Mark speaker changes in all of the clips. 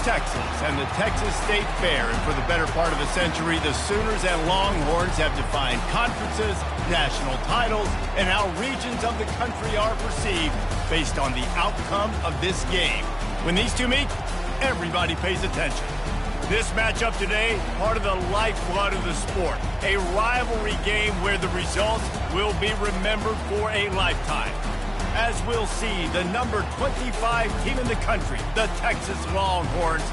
Speaker 1: Texas and the Texas State Fair, and for the better part of a century, the Sooners and Longhorns have defined conferences, national titles, and how regions of the country are perceived based on the outcome of this game. When these two meet, everybody pays attention. This matchup today, part of the lifeblood of the sport, a rivalry game where the results will be remembered for a lifetime. As we'll see, the number 25 team in the country, the Texas Longhorns,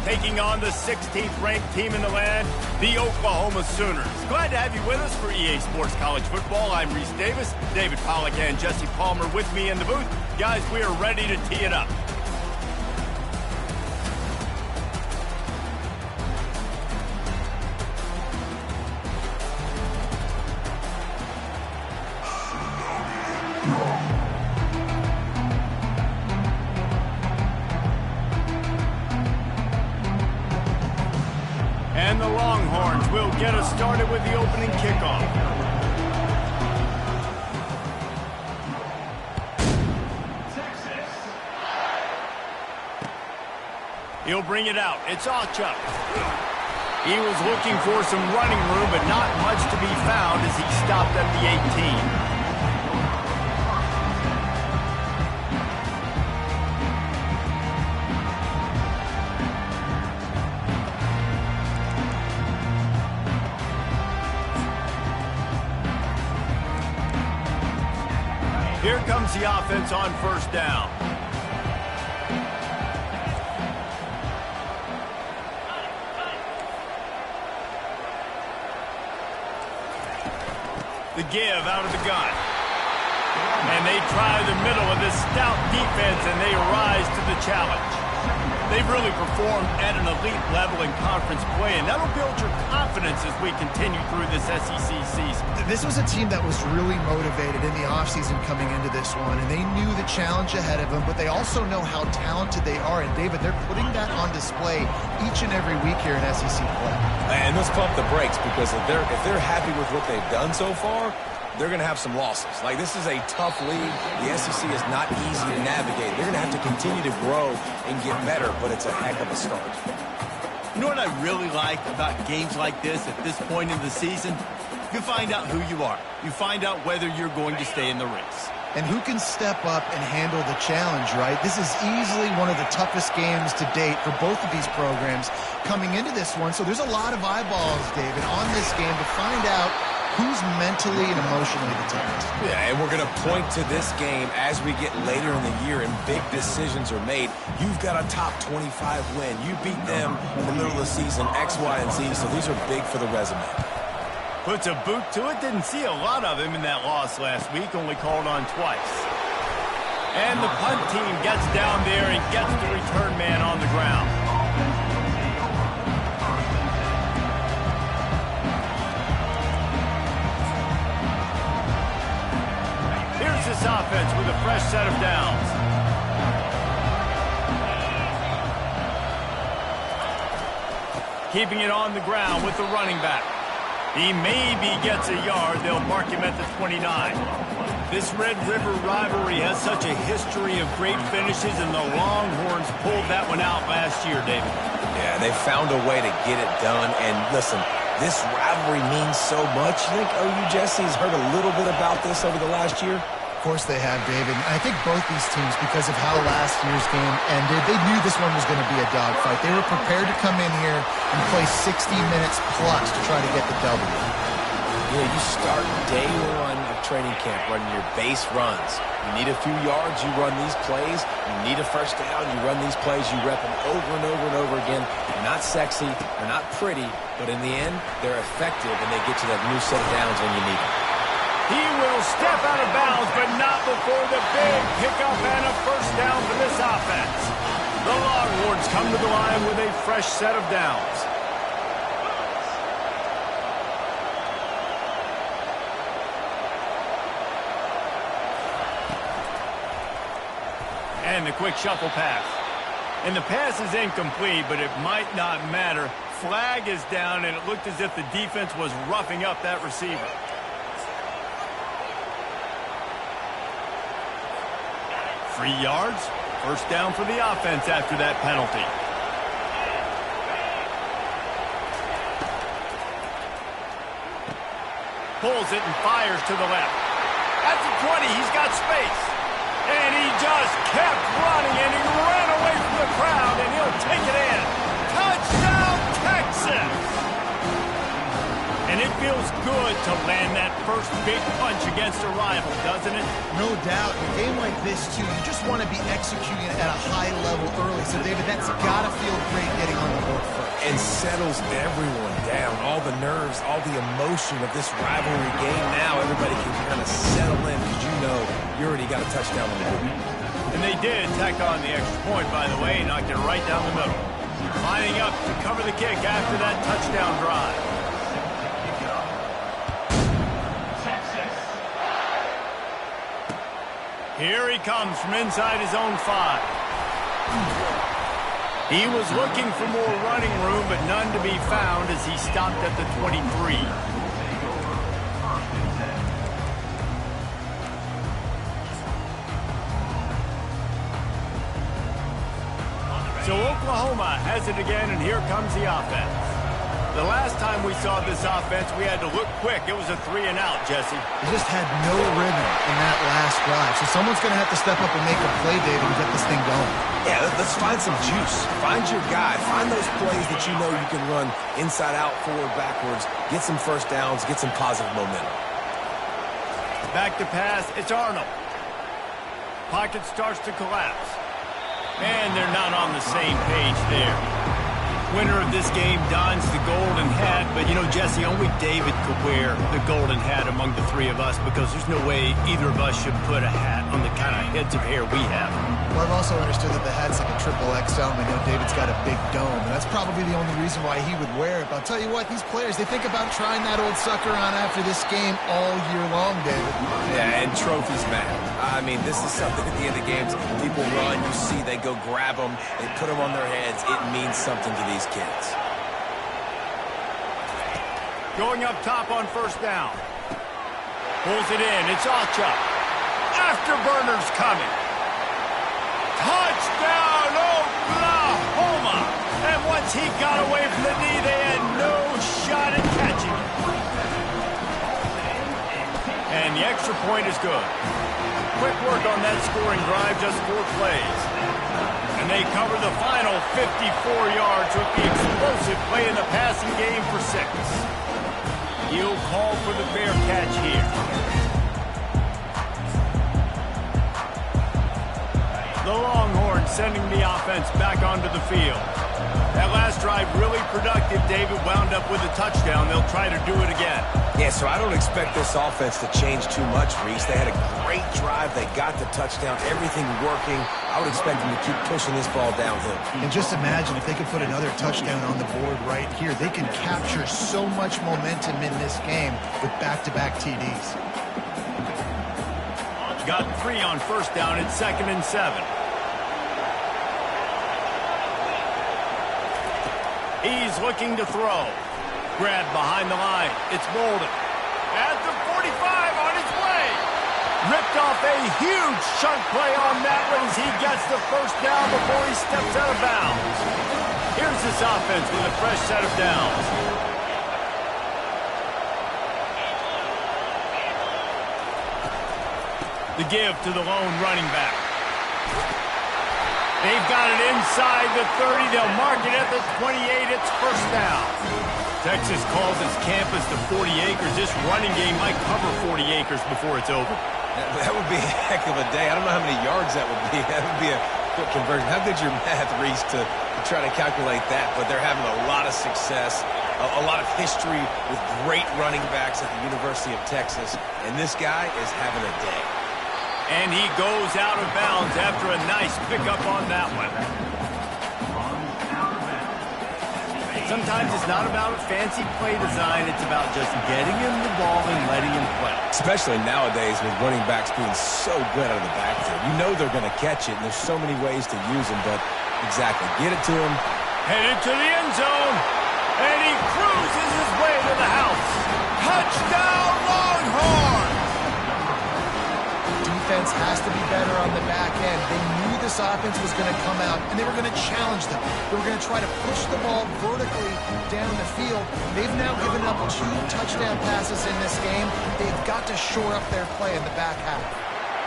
Speaker 1: taking on the 16th ranked team in the land, the Oklahoma Sooners. Glad to have you with us for EA Sports College Football. I'm Reese Davis, David Pollack and Jesse Palmer with me in the booth. Guys, we are ready to tee it up. And the Longhorns will get us started with the opening kickoff. Texas. He'll bring it out. It's Achuk. He was looking for some running room, but not much to be found as he stopped at the 18. Here comes the offense on first down. The give out of the gun. And they try the middle of this stout defense, and they rise to the challenge. They've really performed at an elite level in conference play, and that'll build your confidence as we continue through this SEC season.
Speaker 2: This was a team that was really motivated in the offseason coming into this one, and they knew the challenge ahead of them, but they also know how talented they are. And, David, they're putting that on display each and every week here in SEC play.
Speaker 3: And let's pump the brakes, because if they're happy with what they've done so far, they're going to have some losses. Like, this is a tough league. The SEC is not easy to navigate. They're going to have to continue to grow and get better, but it's a heck of a start.
Speaker 1: You know what I really like about games like this at this point in the season? You find out who you are. You find out whether you're going to stay in the race.
Speaker 2: And who can step up and handle the challenge, right? This is easily one of the toughest games to date for both of these programs coming into this one. So there's a lot of eyeballs, David, on this game to find out who's mentally and emotionally the toughest.
Speaker 3: Yeah, and we're going to point to this game as we get later in the year and big decisions are made. You've got a top 25 win. You beat them in the middle of the season, X, Y, and Z, so these are big for the resume.
Speaker 1: Puts a boot to it. Didn't see a lot of him in that loss last week, only called on twice. And the punt team gets down there and gets the return man on the ground. Here's this offense with a fresh set of downs. Keeping it on the ground with the running back. He maybe gets a yard. They'll mark him at the 29. This Red River rivalry has such a history of great finishes, and the Longhorns pulled that one out last year, David.
Speaker 3: Yeah, they found a way to get it done. And listen, this rivalry means so much. You think OU Jesse's heard a little bit about this over the last year?
Speaker 2: Of course they have, David. I think both these teams, because of how last year's game ended, they knew this one was going to be a dogfight. They were prepared to come in here and play 60 minutes plus to try to get the W.
Speaker 3: You know, you start day one of training camp running your base runs. You need a few yards, you run these plays. You need a first down, you run these plays. You rep them over and over and over again. They're not sexy, they're not pretty, but in the end, they're effective, and they get to that new set of downs when you need them.
Speaker 1: He will step out of bounds, but not before the big pickup and a first down for this offense. The Longhorns come to the line with a fresh set of downs. And the quick shuffle pass. And the pass is incomplete, but it might not matter. Flag is down, and it looked as if the defense was roughing up that receiver. Yards. First down for the offense after that penalty. Pulls it and fires to the left. At the 20, he's got space. And he just kept running, and he ran away from the crowd, and he'll take it in. Touchdown, Texas! And it feels good to land that first big punch against a rival, doesn't it?
Speaker 2: No doubt. In a game like this, too, you just want to be executing at a high level early. So, David, that's got to feel great getting on the board first.
Speaker 3: And settles everyone down. All the nerves, all the emotion of this rivalry game. Now everybody can kind of settle in because you know you already got a touchdown on the board.
Speaker 1: And they did tack on the extra point, by the way, knocked it right down the middle. Lining up to cover the kick after that touchdown drive. Here he comes from inside his own 5. He was looking for more running room, but none to be found as he stopped at the 23. So Oklahoma has it again, and here comes the offense. The last time we saw this offense, we had to look quick. It was a 3-and-out, Jesse.
Speaker 2: They just had no rhythm in that last drive. So someone's going to have to step up and make a play, David, and get this thing going.
Speaker 3: Yeah, let's find some juice. Find your guy. Find those plays that you know you can run inside out, forward, backwards. Get some first downs. Get some positive momentum.
Speaker 1: Back to pass. It's Arnold. Pocket starts to collapse. And they're not on the same page there. Winner of this game dons the golden hat, but you know, Jesse, only David could wear the golden hat among the three of us because there's no way either of us should put a hat on the kind of heads of hair we have.
Speaker 2: Well, I've also understood that the hat's like a triple XL, and I know David's got a big dome, and that's probably the only reason why he would wear it. But I'll tell you what, these players, they think about trying that old sucker on after this game all year long, David.
Speaker 3: Yeah, and trophies matter. I mean, this is something at the end of games. People run, you see, they go grab them, they put them on their heads. It means something to these kids.
Speaker 1: Going up top on first down. Pulls it in. It's Ocha. Afterburner's coming. Touchdown, Oklahoma! And once he got away from the knee, they had no shot at catching it. And the extra point is good. Quick work on that scoring drive, just 4 plays. And they cover the final 54 yards with the explosive play in the passing game for 6. He'll call for the fair catch here. The Longhorns sending the offense back onto the field. That last drive really productive. David wound up with a touchdown. They'll try to do it again.
Speaker 3: Yeah, so I don't expect this offense to change too much, Reese. They had a great drive. They got the touchdown. Everything working. I would expect them to keep pushing this ball downhill.
Speaker 2: And just imagine if they could put another touchdown on the board right here. They can capture so much momentum in this game with back-to-back TDs.
Speaker 1: Got 3 on first down. It's 2nd and 7. He's looking to throw. Grabbed behind the line. It's Bolden. At the 45 on his way. Ripped off a huge chunk play on that one as he gets the first down before he steps out of bounds. Here's this offense with a fresh set of downs. The give to the lone running back. They've got it inside the 30. They'll mark it at the 28. It's first down. Texas calls its campus the 40 acres. This running game might cover 40 acres before it's over.
Speaker 3: That would be a heck of a day. I don't know how many yards that would be. That would be a quick conversion. How good's your math, Reese, to try to calculate that? But they're having a lot of success, a lot of history with great running backs at the University of Texas. And this guy is having a day.
Speaker 1: And he goes out of bounds after a nice pickup on that one. Sometimes it's not about fancy play design. It's about just getting him the ball and letting him play.
Speaker 3: Especially nowadays with running backs being so good out of the backfield. You know they're going to catch it, and there's so many ways to use them, but exactly, get it to him.
Speaker 1: Headed to the end zone, and he cruises his way to the house. Touchdown, Longhorns!
Speaker 2: defense has to be better on the back end. They knew this offense was going to come out, and they were going to challenge them. They were going to try to push the ball vertically down the field. They've now given up 2 touchdown passes in this game. They've got to shore up their play in the back half.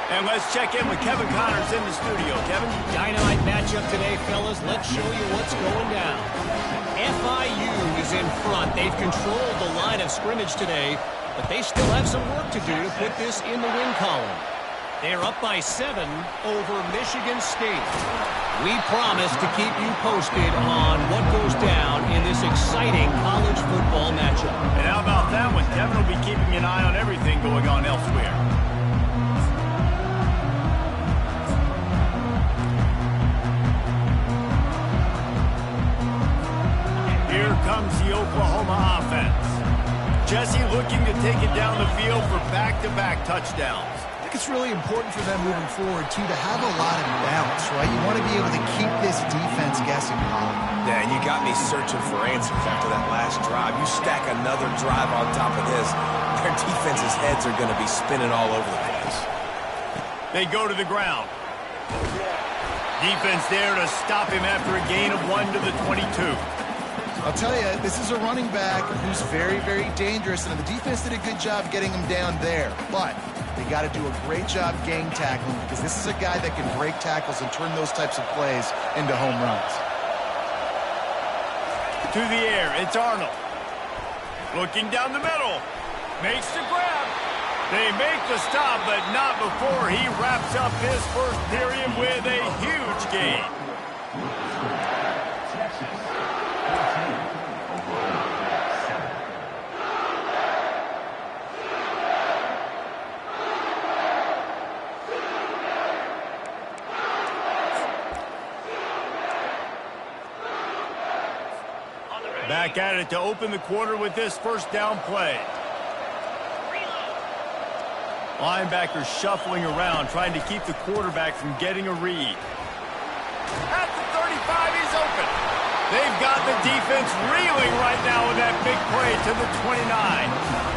Speaker 1: And let's check in with Kevin Connors in the studio. Kevin?
Speaker 4: Dynamite matchup today, fellas. Let's show you what's going down. FIU is in front. They've controlled the line of scrimmage today, but they still have some work to do to put this in the win column. They're up by 7 over Michigan State. We promise to keep you posted on what goes down in this exciting college football matchup.
Speaker 1: And how about that one? Kevin will be keeping an eye on everything going on elsewhere. Here comes the Oklahoma offense. Jesse looking to take it down the field for back-to-back touchdowns.
Speaker 2: I think it's really important for them moving forward, too, to have a lot of balance, right? You want to be able to keep this defense guessing.
Speaker 3: Yeah, and you got me searching for answers after that last drive. You stack another drive on top of this, their defense's heads are going to be spinning all over the place.
Speaker 1: They go to the ground. Defense there to stop him after a gain of 1 to the 22.
Speaker 2: I'll tell you, this is a running back who's very, very dangerous, and the defense did a good job getting him down there. But they got to do a great job gang tackling, because this is a guy that can break tackles and turn those types of plays into home runs.
Speaker 1: To the air, it's Arnold. Looking down the middle. Makes the grab. They make the stop, but not before he wraps up his first period with a huge gain. Back at it to open the quarter with this first down play. Linebackers shuffling around, trying to keep the quarterback from getting a read. At the 35, he's open. They've got the defense reeling right now with that big play to the 29.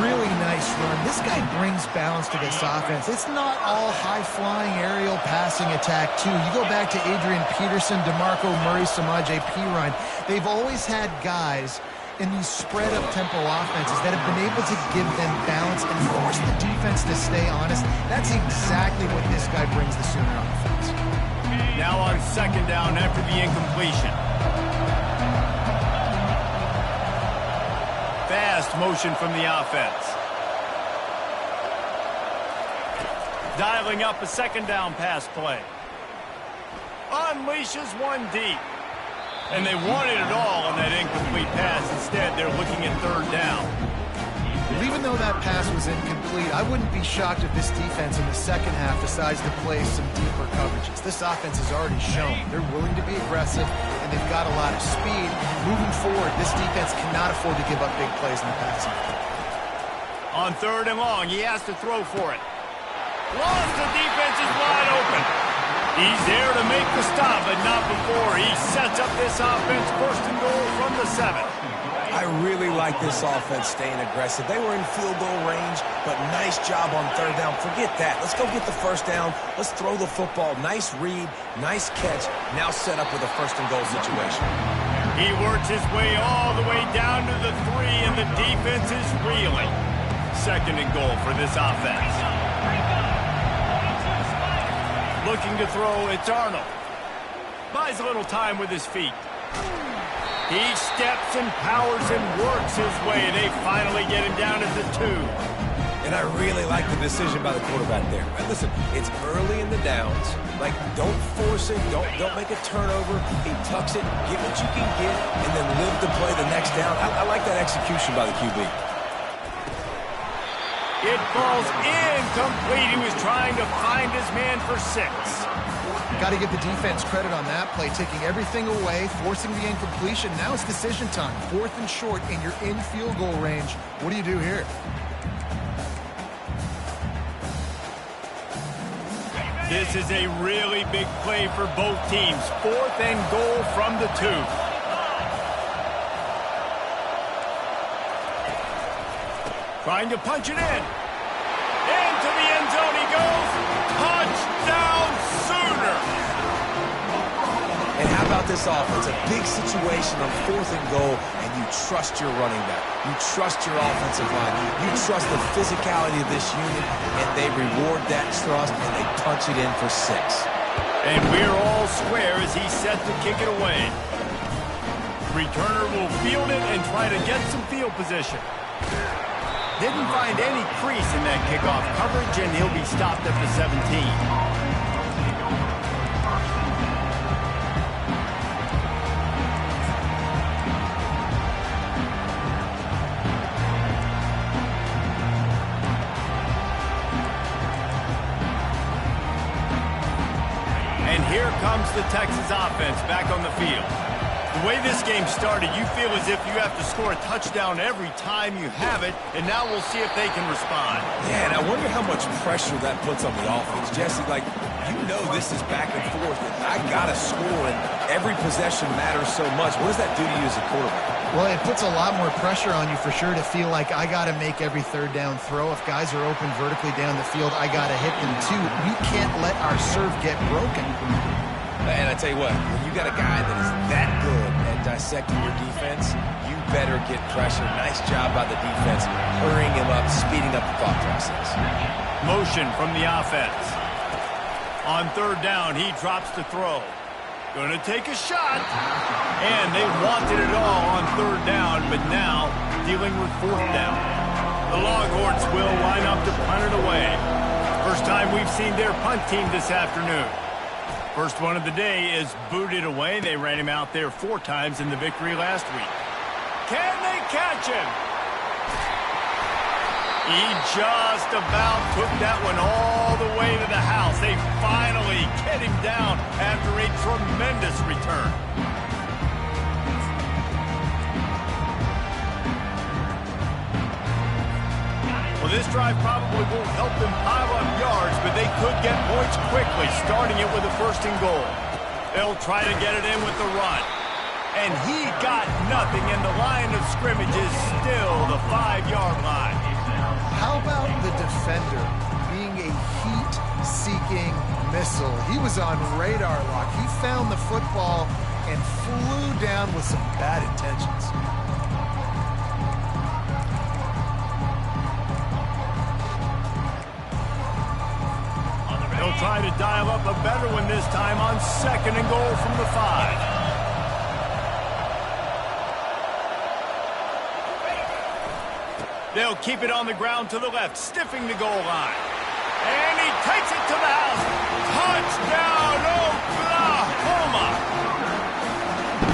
Speaker 2: Really nice run. This guy brings balance to this offense. It's not all high-flying aerial passing attack, too. You go back to Adrian Peterson, DeMarco Murray, Samaje Perine. They've always had guys in these spread-up tempo offenses that have been able to give them balance and force the defense to stay honest. That's exactly what this guy brings the Sooner offense.
Speaker 1: Now on second down after the incompletion. Fast motion from the offense. Dialing up a second down pass play. Unleashes one deep. And they wanted it all on that incomplete pass. Instead, they're looking at third down.
Speaker 2: Well, even though that pass was incomplete, I wouldn't be shocked if this defense in the second half decides to play some deeper coverages. This offense has already shown they're willing to be aggressive, and they've got a lot of speed. Moving forward, this defense cannot afford to give up big plays in the passing game.
Speaker 1: On third and long, he has to throw for it. Lost, the defense is wide open. He's there to make the stop, but not before he sets up this offense first and goal from the 7.
Speaker 3: I really like this offense staying aggressive. They were in field goal range, but nice job on third down. Forget that. Let's go get the first down. Let's throw the football. Nice read, nice catch. Now set up with a first and goal situation.
Speaker 1: He works his way all the way down to the 3, and the defense is reeling. Second and goal for this offense. Looking to throw, it's Arnold. Buys a little time with his feet. He steps and powers and works his way. They finally get him down at the 2.
Speaker 3: And I really like the decision by the quarterback there. Right, listen, it's early in the downs. Like, don't force it. Don't make a turnover. He tucks it, get what you can get, and then live to play the next down. I like that execution by the QB.
Speaker 1: It falls incomplete. He was trying to find his man for 6.
Speaker 2: Got to give the defense credit on that play, taking everything away, forcing the incompletion. Now it's decision time. 4th and short, and you're in field goal range. What do you do here?
Speaker 1: This is a really big play for both teams. 4th and goal from the 2. Trying to punch it in. Into the end end zone he goes. Touchdown, Sooners!
Speaker 3: And how about this offense? A big situation on 4th and goal, and you trust your running back. You trust your offensive line. You trust the physicality of this unit, and they reward that trust, and they punch it in for 6.
Speaker 1: And we're all square as he's set to kick it away. Returner will field it and try to get some field position. Didn't find any crease in that kickoff coverage, and he'll be stopped at the 17. Here comes the Texas offense back on the field. The way this game started, you feel as if you have to score a touchdown every time you have it, and now we'll see if they can respond.
Speaker 3: Yeah, and I wonder how much pressure that puts on the offense. Jesse, like, you know this is back and forth, and I got to score, and every possession matters so much. What does that do to you as a quarterback?
Speaker 2: Well, it puts a lot more pressure on you for sure to feel like I got to make every 3rd down throw. If guys are open vertically down the field, I got to hit them too. We can't let our serve get broken.
Speaker 3: And I tell you what, when you got a guy that is that good at dissecting your defense, you better get pressure. Nice job by the defense, hurrying him up, speeding up the thought process.
Speaker 1: Motion from the offense. On 3rd down, he drops the throw. Gonna take a shot. And they wanted it all on 3rd down, but now dealing with 4th down. The Longhorns will line up to punt it away. First time we've seen their punt team this afternoon. First one of the day is booted away. They ran him out there 4 times in the victory last week. Can they catch him? He just about took that one all the way to the house. They finally get him down after a tremendous return. Well, this drive probably won't help them pile up yards, but they could get points quickly, starting it with a 1st and goal. They'll try to get it in with the run. And he got nothing, and the line of scrimmage is still the 5-yard line.
Speaker 2: How about the defender being a heat-seeking missile? He was on radar lock. He found the football and flew down with some bad intentions.
Speaker 1: They'll try to dial up a better one this time on 2nd and goal from the 5. They'll keep it on the ground to the left, stiffing the goal line. And he takes it to the house. Touchdown, Oklahoma!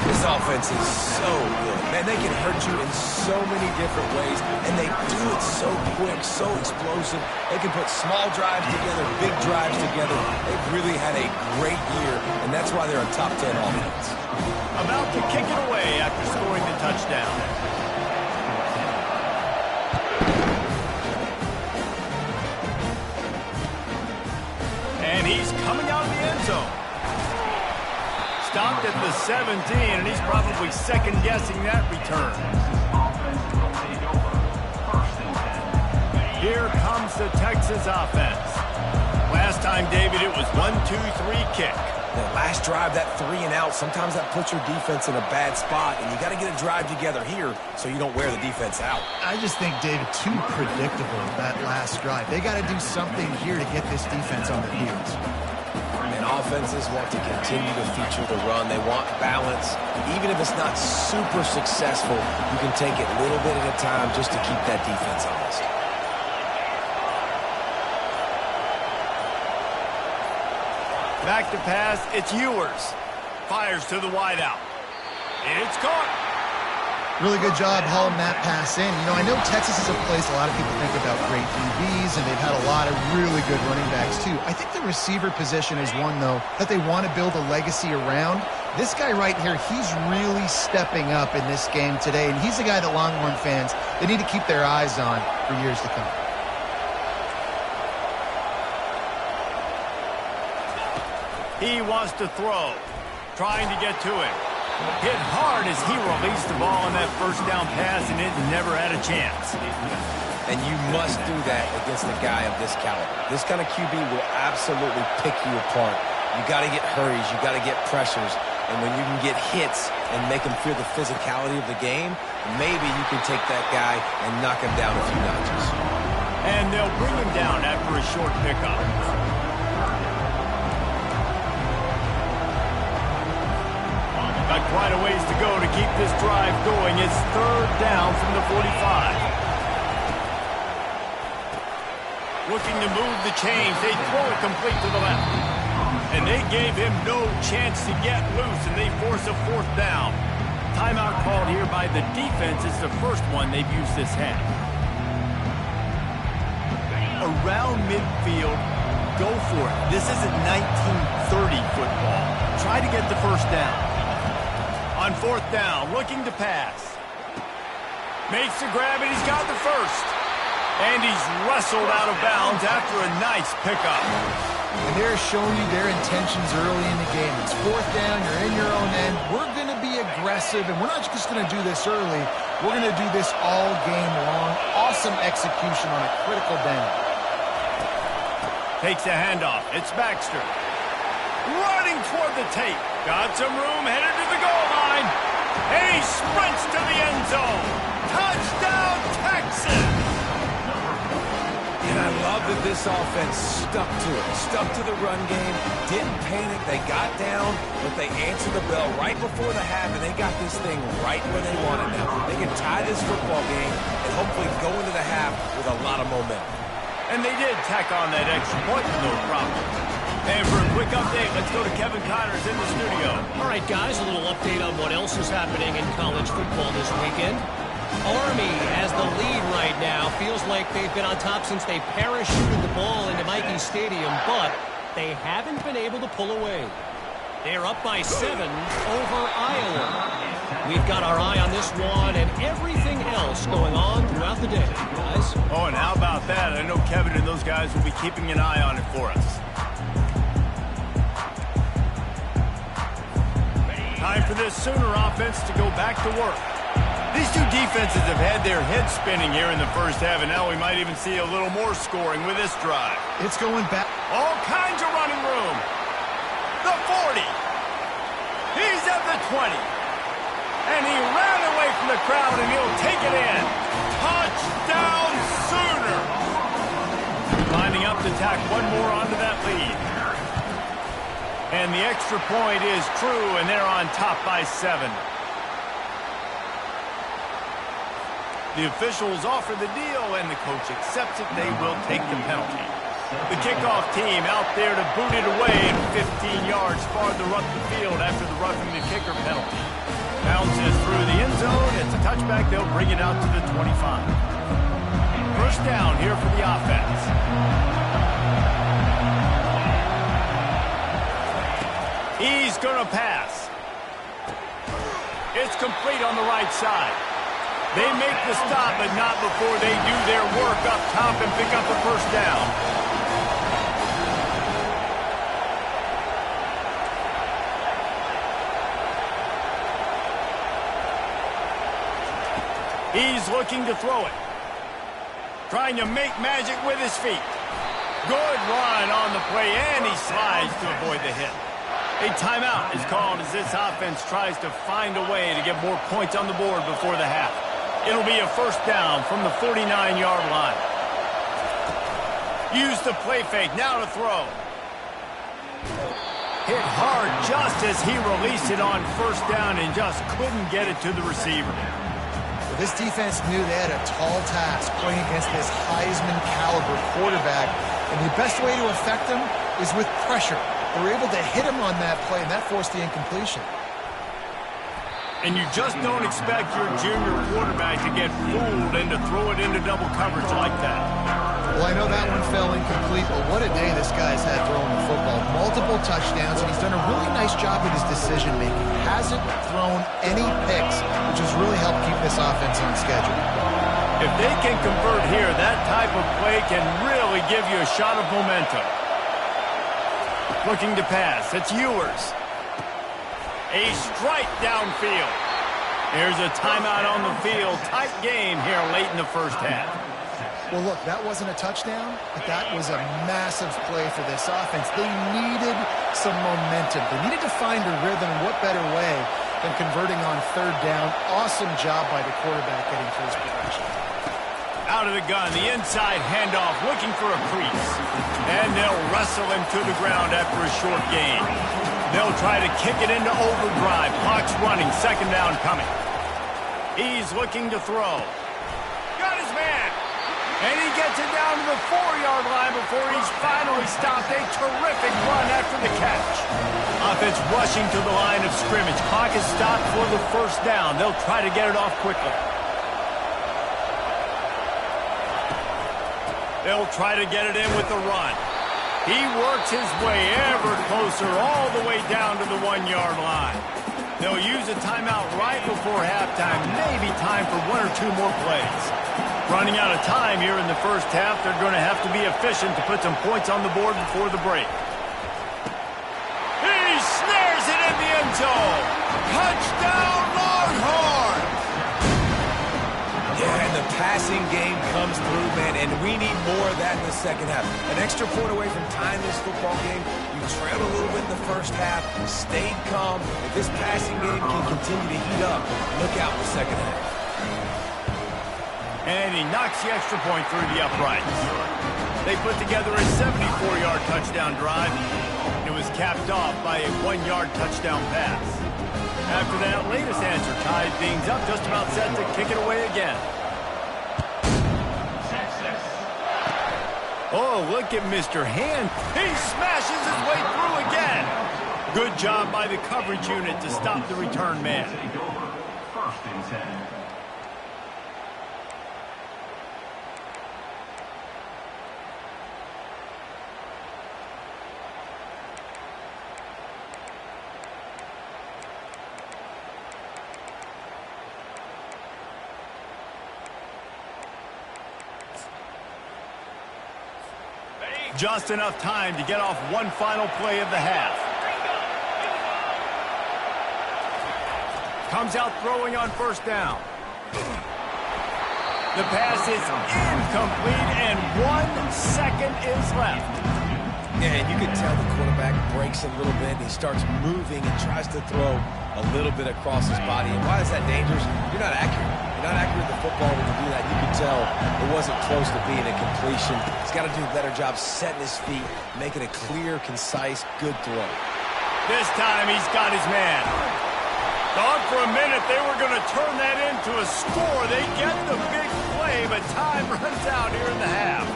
Speaker 3: This offense is so good. Man, they can hurt you in so many different ways, and they do it so quick, so explosive. They can put small drives together, big drives together. They've really had a great year, and that's why they're a top 10 offense.
Speaker 1: About to kick it away after scoring the touchdown. And he's coming out of the end zone. Stopped at the 17, and he's probably second-guessing that return. Here comes the Texas offense. Last time, David, it was 1-2-3 kick.
Speaker 3: The last drive, that 3 and out, sometimes that puts your defense in a bad spot, and you got to get a drive together here so you don't wear the defense out.
Speaker 2: I just think, David, too predictable, that last drive. They got to do something here to get this defense on their heels.
Speaker 3: And offenses want to continue to feature the run. They want balance. Even if it's not super successful, you can take it little bit at a time just to keep that defense honest.
Speaker 1: Back to pass, it's Ewers. Fires to the wideout. It's caught.
Speaker 2: Really good job hauling that pass in. You know, I know Texas is a place a lot of people think about great DBs, and they've had a lot of really good running backs too. I think the receiver position is one, though, that they want to build a legacy around. This guy right here, he's really stepping up in this game today, and he's the guy that Longhorn fans, they need to keep their eyes on for years to come.
Speaker 1: He wants to throw, trying to get to it. Hit hard as as he released the ball on that first down pass, and it never had a chance.
Speaker 3: And you must do that against a guy of this caliber. This kind of QB will absolutely pick you apart. You got to get hurries. You got to get pressures. And when you can get hits and make him feel the physicality of the game, maybe you can take that guy and knock him down a few notches.
Speaker 1: And they'll bring him down after a short pickup. Got quite a ways to go to keep this drive going. It's third down from the 45. Looking to move the chains. They throw it complete to the left. And they gave him no chance to get loose, and they force a fourth down. Timeout called here by the defense. It's the first one they've used this half. Around midfield, go for it. This isn't 1930 football. Try to get the first down. On fourth down, looking to pass. Makes the grab, and he's got the first. And he's wrestled out of bounds after a nice pickup.
Speaker 2: And they're showing you their intentions early in the game. It's fourth down, you're in your own end. We're going to be aggressive, and we're not just going to do this early. We're going to do this all game long. Awesome execution on a critical down.
Speaker 1: Takes a handoff. It's Baxter. Running toward the tape. Got some room, headed to the goal line. And he sprints to the end zone. Touchdown, Texas!
Speaker 3: And I love that this offense stuck to it. Stuck to the run game. Didn't panic. They got down, but they answered the bell right before the half, and they got this thing right where they want it now. They can tie this football game and hopefully go into the half with a lot of momentum.
Speaker 1: And they did tack on that extra point with no problem. And for a quick update, let's go to Kevin Connors in the studio.
Speaker 4: All right, guys, a little update on what else is happening in college football this weekend. Army has the lead right now. Feels like they've been on top since they parachuted the ball into Michie Stadium, but they haven't been able to pull away. They're up by 7 over Iowa. We've got our eye on this one and everything else going on throughout the day, guys.
Speaker 1: Oh, and how about that? I know Kevin and those guys will be keeping an eye on it for us. Time for this Sooner offense to go back to work. These two defenses have had their heads spinning here in the first half, and now we might even see a little more scoring with this drive.
Speaker 2: It's going back.
Speaker 1: All kinds of running room. The 40. He's at the 20. And he ran away from the crowd, and he'll take it in. Touchdown, Sooner. Lining up to tack one more onto that lead. And the extra point is true, and they're on top by 7. The officials offer the deal, and the coach accepts it. They will take the penalty. The kickoff team out there to boot it away at 15 yards farther up the field after the roughing the kicker penalty. Bounces through the end zone. It's a touchback. They'll bring it out to the 25. First down here for the offense. He's going to pass. It's complete on the right side. They make the stop, but not before they do their work up top and pick up a first down. He's looking to throw it. Trying to make magic with his feet. Good run on the play, and he slides to avoid the hit. A timeout is called as this offense tries to find a way to get more points on the board before the half. It'll be a first down from the 49-yard line. Use the play fake, now to throw. Hit hard just as he released it on first down and just couldn't get it to the receiver.
Speaker 2: Well, this defense knew they had a tall task playing against this Heisman-caliber quarterback, and the best way to affect him is with pressure. They were able to hit him on that play, and that forced the incompletion.
Speaker 1: And you just don't expect your junior quarterback to get fooled and to throw it into double coverage like that.
Speaker 2: Well, I know that one fell incomplete, but what a day this guy's had throwing the football. Multiple touchdowns, and he's done a really nice job with his decision-making. Hasn't thrown any picks, which has really helped keep this offense on schedule.
Speaker 1: If they can convert here, that type of play can really give you a shot of momentum. Looking to pass. It's Ewers. A strike downfield. Here's a timeout on the field. Tight game here late in the first half.
Speaker 2: Well, look, that wasn't a touchdown, but that was a massive play for this offense. They needed some momentum. They needed to find a rhythm, and what better way than converting on third down. Awesome job by the quarterback getting to his progression.
Speaker 1: Out of the gun, the inside handoff, looking for a crease. And they'll wrestle him to the ground after a short gain. They'll try to kick it into overdrive. Clock's running, second down coming. He's looking to throw. Got his man. And he gets it down to the 4-yard line before he's finally stopped. A terrific run after the catch. Offense rushing to the line of scrimmage. Clock is stopped for the first down. They'll try to get it off quickly. They'll try to get it in with the run. He works his way ever closer all the way down to the 1-yard line. They'll use a timeout right before halftime. Maybe time for one or two more plays. Running out of time here in the first half. They're going to have to be efficient to put some points on the board before the break. He snares it in the end zone. Touchdown, Longhorns!
Speaker 3: Yeah, and the passing game comes through, man, and we need more of that in the second half. An extra point away from tying this football game. You trailed a little bit in the first half, stayed calm. If this passing game can continue to heat up, look out in the second half.
Speaker 1: And he knocks the extra point through the uprights. They put together a 74-yard touchdown drive. It was capped off by a 1-yard touchdown pass. After that latest answer ties things up, just about set to kick it away again. Oh, look at Mr. Hand. He smashes his way through again. Good job by the coverage unit to stop the return man.
Speaker 5: First and 10.
Speaker 1: Just enough time to get off one final play of the half. Comes out throwing on first down. The pass is incomplete, and 1 second is left.
Speaker 3: Yeah, and you can tell the quarterback breaks a little bit. He starts moving and tries to throw a little bit across his body. And why is that dangerous? You're not accurate. You're not accurate with the football when you do that. You can tell it wasn't close to being a completion. He's got to do a better job setting his feet, making a clear, concise, good throw.
Speaker 1: This time he's got his man. Thought for a minute they were going to turn that into a score. They get the big play, but time runs out here in the half.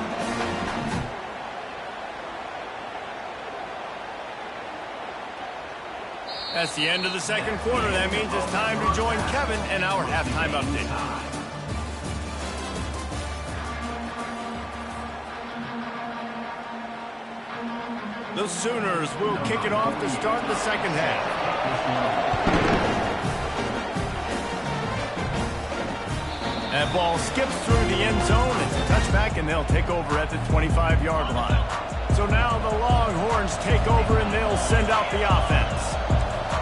Speaker 1: That's the end of the second quarter. That means it's time to join Kevin in our halftime update. The Sooners will kick it off to start the second half. That ball skips through the end zone. It's a touchback, and they'll take over at the 25-yard line. So now the Longhorns take over, and they'll send out the offense.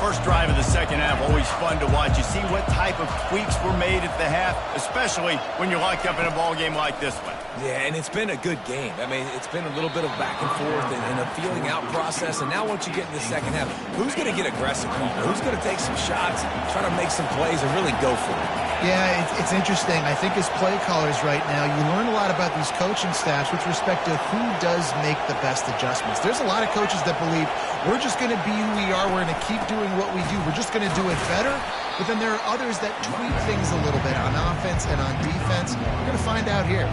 Speaker 1: First drive of the second half, always fun to watch. You see what type of tweaks were made at the half, especially when you're locked up in a ball game like this one.
Speaker 3: Yeah, and it's been a good game. I mean, it's been a little bit of back and forth and a feeling out process. And now once you get in the second half, who's going to get aggressive? Who's going to take some shots, try to make some plays, and really go for it?
Speaker 2: Yeah, it's interesting. I think as play callers right now, you learn a lot about these coaching staffs with respect to who does make the best adjustments. There's a lot of coaches that believe we're just going to be who we are. We're going to keep doing what we do. We're just going to do it better. But then there are others that tweak things a little bit on offense and on defense. We're going to find out here.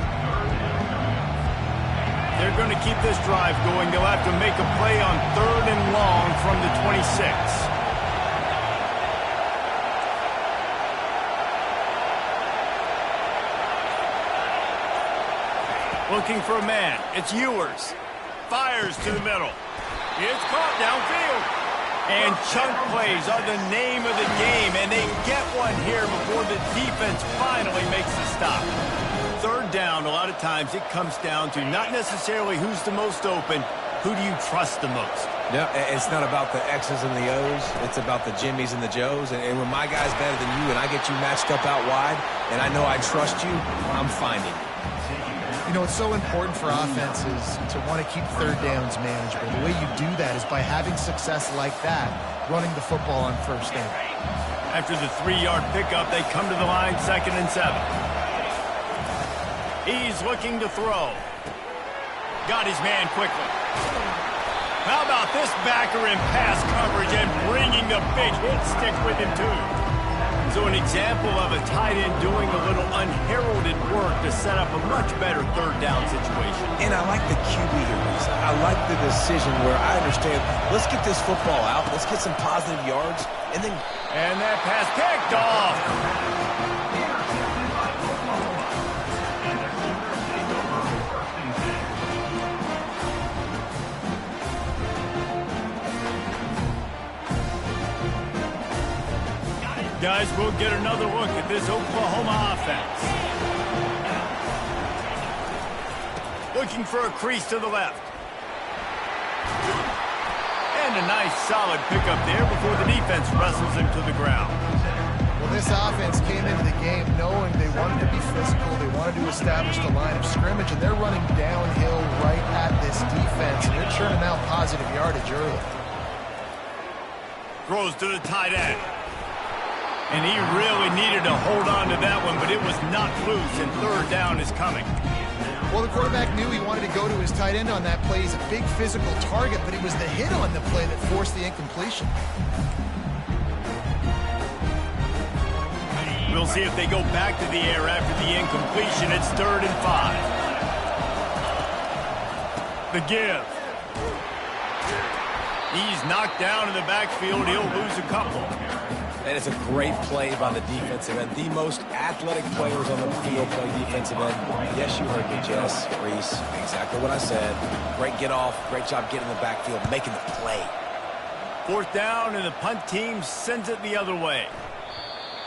Speaker 1: They're going to keep this drive going. They'll have to make a play on 3rd and long from the 26. Looking for a man. It's Ewers. Fires to the middle. It's caught downfield. And chunk plays are the name of the game, and they get one here before the defense finally makes the stop. 3rd down, a lot of times it comes down to not necessarily who's the most open, Who do you trust the most?
Speaker 3: No, it's not about the X's and the O's. It's about the Jimmys and the Joes. And when my guy's better than you and I get you matched up out wide and I know I trust you, I'm finding you.
Speaker 2: You know, it's so important for offenses to want to keep third downs manageable. The way you do that is by having success like that, running the football on first down.
Speaker 1: After the 3-yard pickup, they come to the line, 2nd and 7. He's looking to throw. Got his man quickly. How about this backer in pass coverage and bringing the big hit stick with him, too? So an example of a tight end doing a little unheralded work to set up a much better third down situation.
Speaker 3: And I like the QB here, Reese. I like the decision where I understand, let's get this football out, let's get some positive yards, and then...
Speaker 1: And that pass picked off. Guys, we'll get another look at this Oklahoma offense. Looking for a crease to the left. And a nice solid pickup there before the defense wrestles him to the ground.
Speaker 2: Well, this offense came into the game knowing they wanted to be physical, they wanted to establish the line of scrimmage, and they're running downhill right at this defense, and they're churning out positive yardage early.
Speaker 1: Throws to the tight end. And he really needed to hold on to that one, but it was knocked loose, and third down is coming.
Speaker 2: Well, the quarterback knew he wanted to go to his tight end on that play. He's a big physical target, but it was the hit on the play that forced the incompletion.
Speaker 1: We'll see if they go back to the air after the incompletion. It's 3rd and 5. The give. He's knocked down in the backfield. He'll lose a couple.
Speaker 3: And it's a great play by the defensive end. The most athletic players on the field play defensive end. Yes, you heard me, Jess, Reese. Exactly what I said. Great get off. Great job getting in the backfield, making the play.
Speaker 1: 4th down, and the punt team sends it the other way.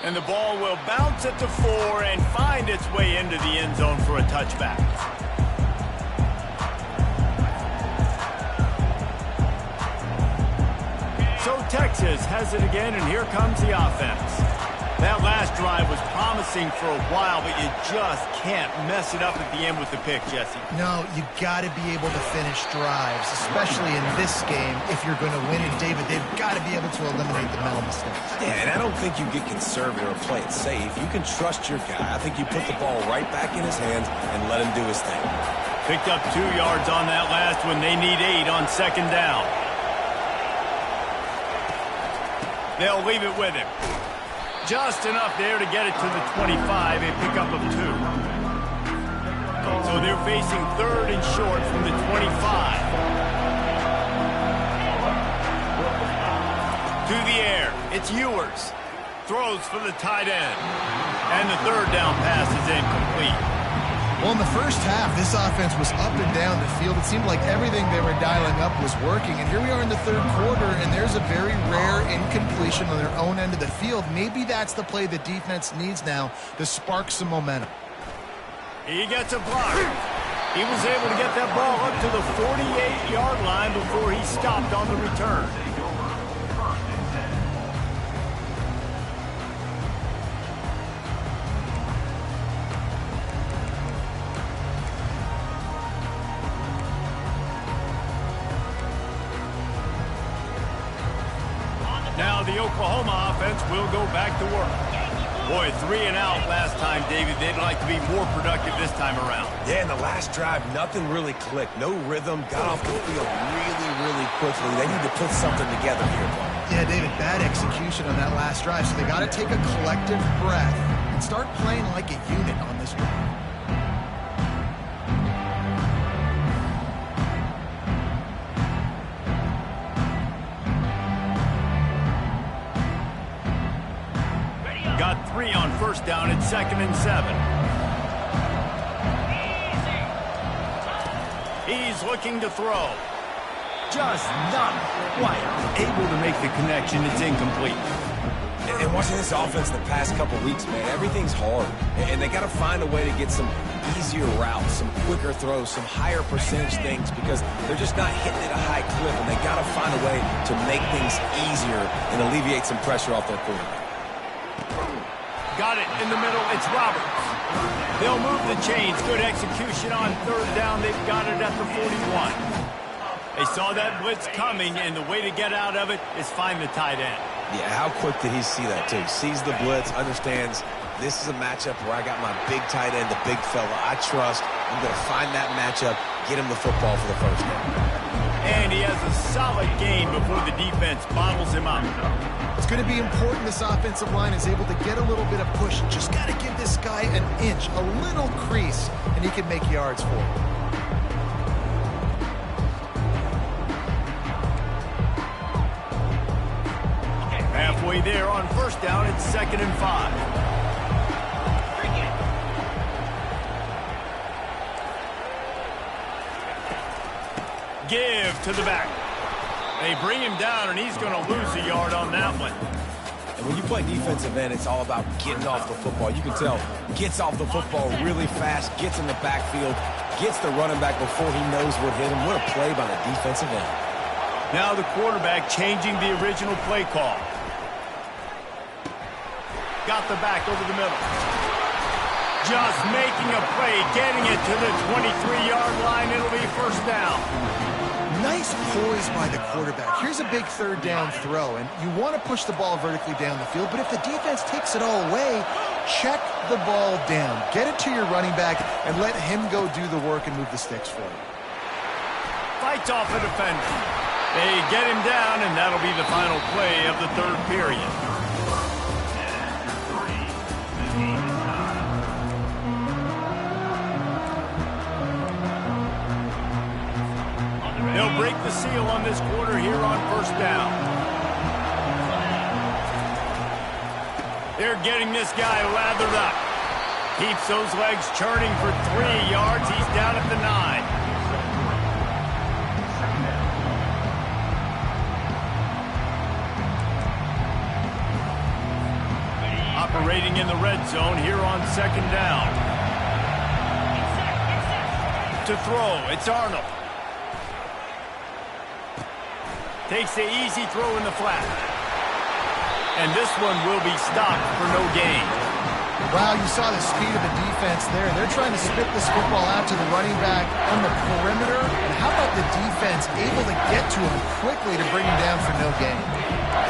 Speaker 1: And the ball will bounce at the 4 and find its way into the end zone for a touchback. So Texas has it again, and here comes the offense. That last drive was promising for a while, but you just can't mess it up at the end with the pick, Jesse.
Speaker 2: No, you got to be able to finish drives, especially in this game. If you're going to win it, David, they've got to be able to eliminate the mental mistakes.
Speaker 3: Yeah, and I don't think you get conservative or play it safe. You can trust your guy. I think you put the ball right back in his hands and let him do his thing.
Speaker 1: Picked up 2 yards on that last one. They need 8 on 2nd down. They'll leave it with him. Just enough there to get it to the 25, a pickup of 2. So they're facing 3rd and short from the 25. To the air, it's Ewers. Throws for the tight end. And the 3rd down pass is incomplete.
Speaker 2: Well, in the first half, this offense was up and down the field. It seemed like everything they were dialing up was working. And here we are in the 3rd quarter, and there's a very rare incompletion on their own end of the field. Maybe that's the play the defense needs now to spark some momentum.
Speaker 1: He gets a block. He was able to get that ball up to the 48-yard line before he stopped on the return. Now the Oklahoma offense will go back to work. Boy, 3 and out last time, David. They'd like to be more productive this time around.
Speaker 3: Yeah, in the last drive, nothing really clicked. No rhythm. Got off the field really quickly. They need to put something together here.
Speaker 2: Yeah, David, bad execution on that last drive. So they got to take a collective breath and start playing like a unit on this one.
Speaker 1: Got 3 on 1st down at 2nd and 7. He's looking to throw. Just not quite able to make the connection. It's incomplete.
Speaker 3: And watching this offense the past couple weeks, man, everything's hard. And they got to find a way to get some easier routes, some quicker throws, some higher percentage things because they're just not hitting at a high clip. And they got to find a way to make things easier and alleviate some pressure off their quarterback.
Speaker 1: Got it in the middle. It's Roberts. They'll move the chains. Good execution on third down. They've got it at the 41. They saw that blitz coming, and the way to get out of it is find the tight end.
Speaker 3: Yeah, how quick did he see that, too? Sees the blitz, understands this is a matchup where I got my big tight end, the big fella I trust. I'm going to find that matchup, get him the football for the first down.
Speaker 1: And he has a solid gain before the defense bottles him up.
Speaker 2: It's going to be important this offensive line is able to get a little bit of push. Just got to give this guy an inch, a little crease, and he can make yards for it.
Speaker 1: Halfway there on first down, it's 2nd and 5. Give to the back. They bring him down, and he's going to lose a yard on that one.
Speaker 3: And when you play defensive end, it's all about getting off the football. You can tell, gets off the football really fast, gets in the backfield, gets the running back before he knows what hit him. What a play by the defensive end.
Speaker 1: Now the quarterback changing the original play call. Got the back over the middle. Just making a play, getting it to the 23-yard line. It'll be first down.
Speaker 2: Nice poise by the quarterback. Here's a big third down throw, and you want to push the ball vertically down the field, but if the defense takes it all away, check the ball down. Get it to your running back and let him go do the work and move the sticks for you.
Speaker 1: Fights off a defender. They get him down, and that'll be the final play of the third period. They'll break the seal on this quarter here on first down. They're getting this guy lathered up. Keeps those legs churning for 3 yards. He's down at the 9. Operating in the red zone here on 2nd down. To throw, it's Arnold. Takes the easy throw in the flat. And this one will be stopped for no gain.
Speaker 2: Wow, you saw the speed of the defense there. They're trying to spit this football out to the running back on the perimeter. And how about the defense able to get to him quickly to bring him down for no gain?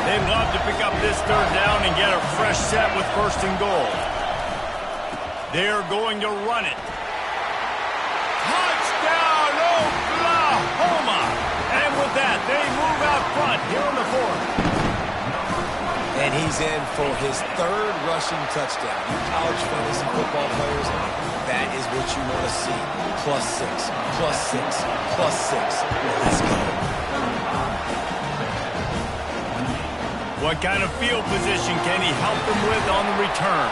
Speaker 1: They'd love to pick up this third down and get a fresh set with 1st and goal. They're going to run it. Touchdown, Oklahoma! And with that, they move out front here on the 4th.
Speaker 3: And he's in for his 3rd rushing touchdown. You college fantasy football players, that is what you want to see. +6, +6, +6. Let's go.
Speaker 1: What kind of field position can he help them with on the return?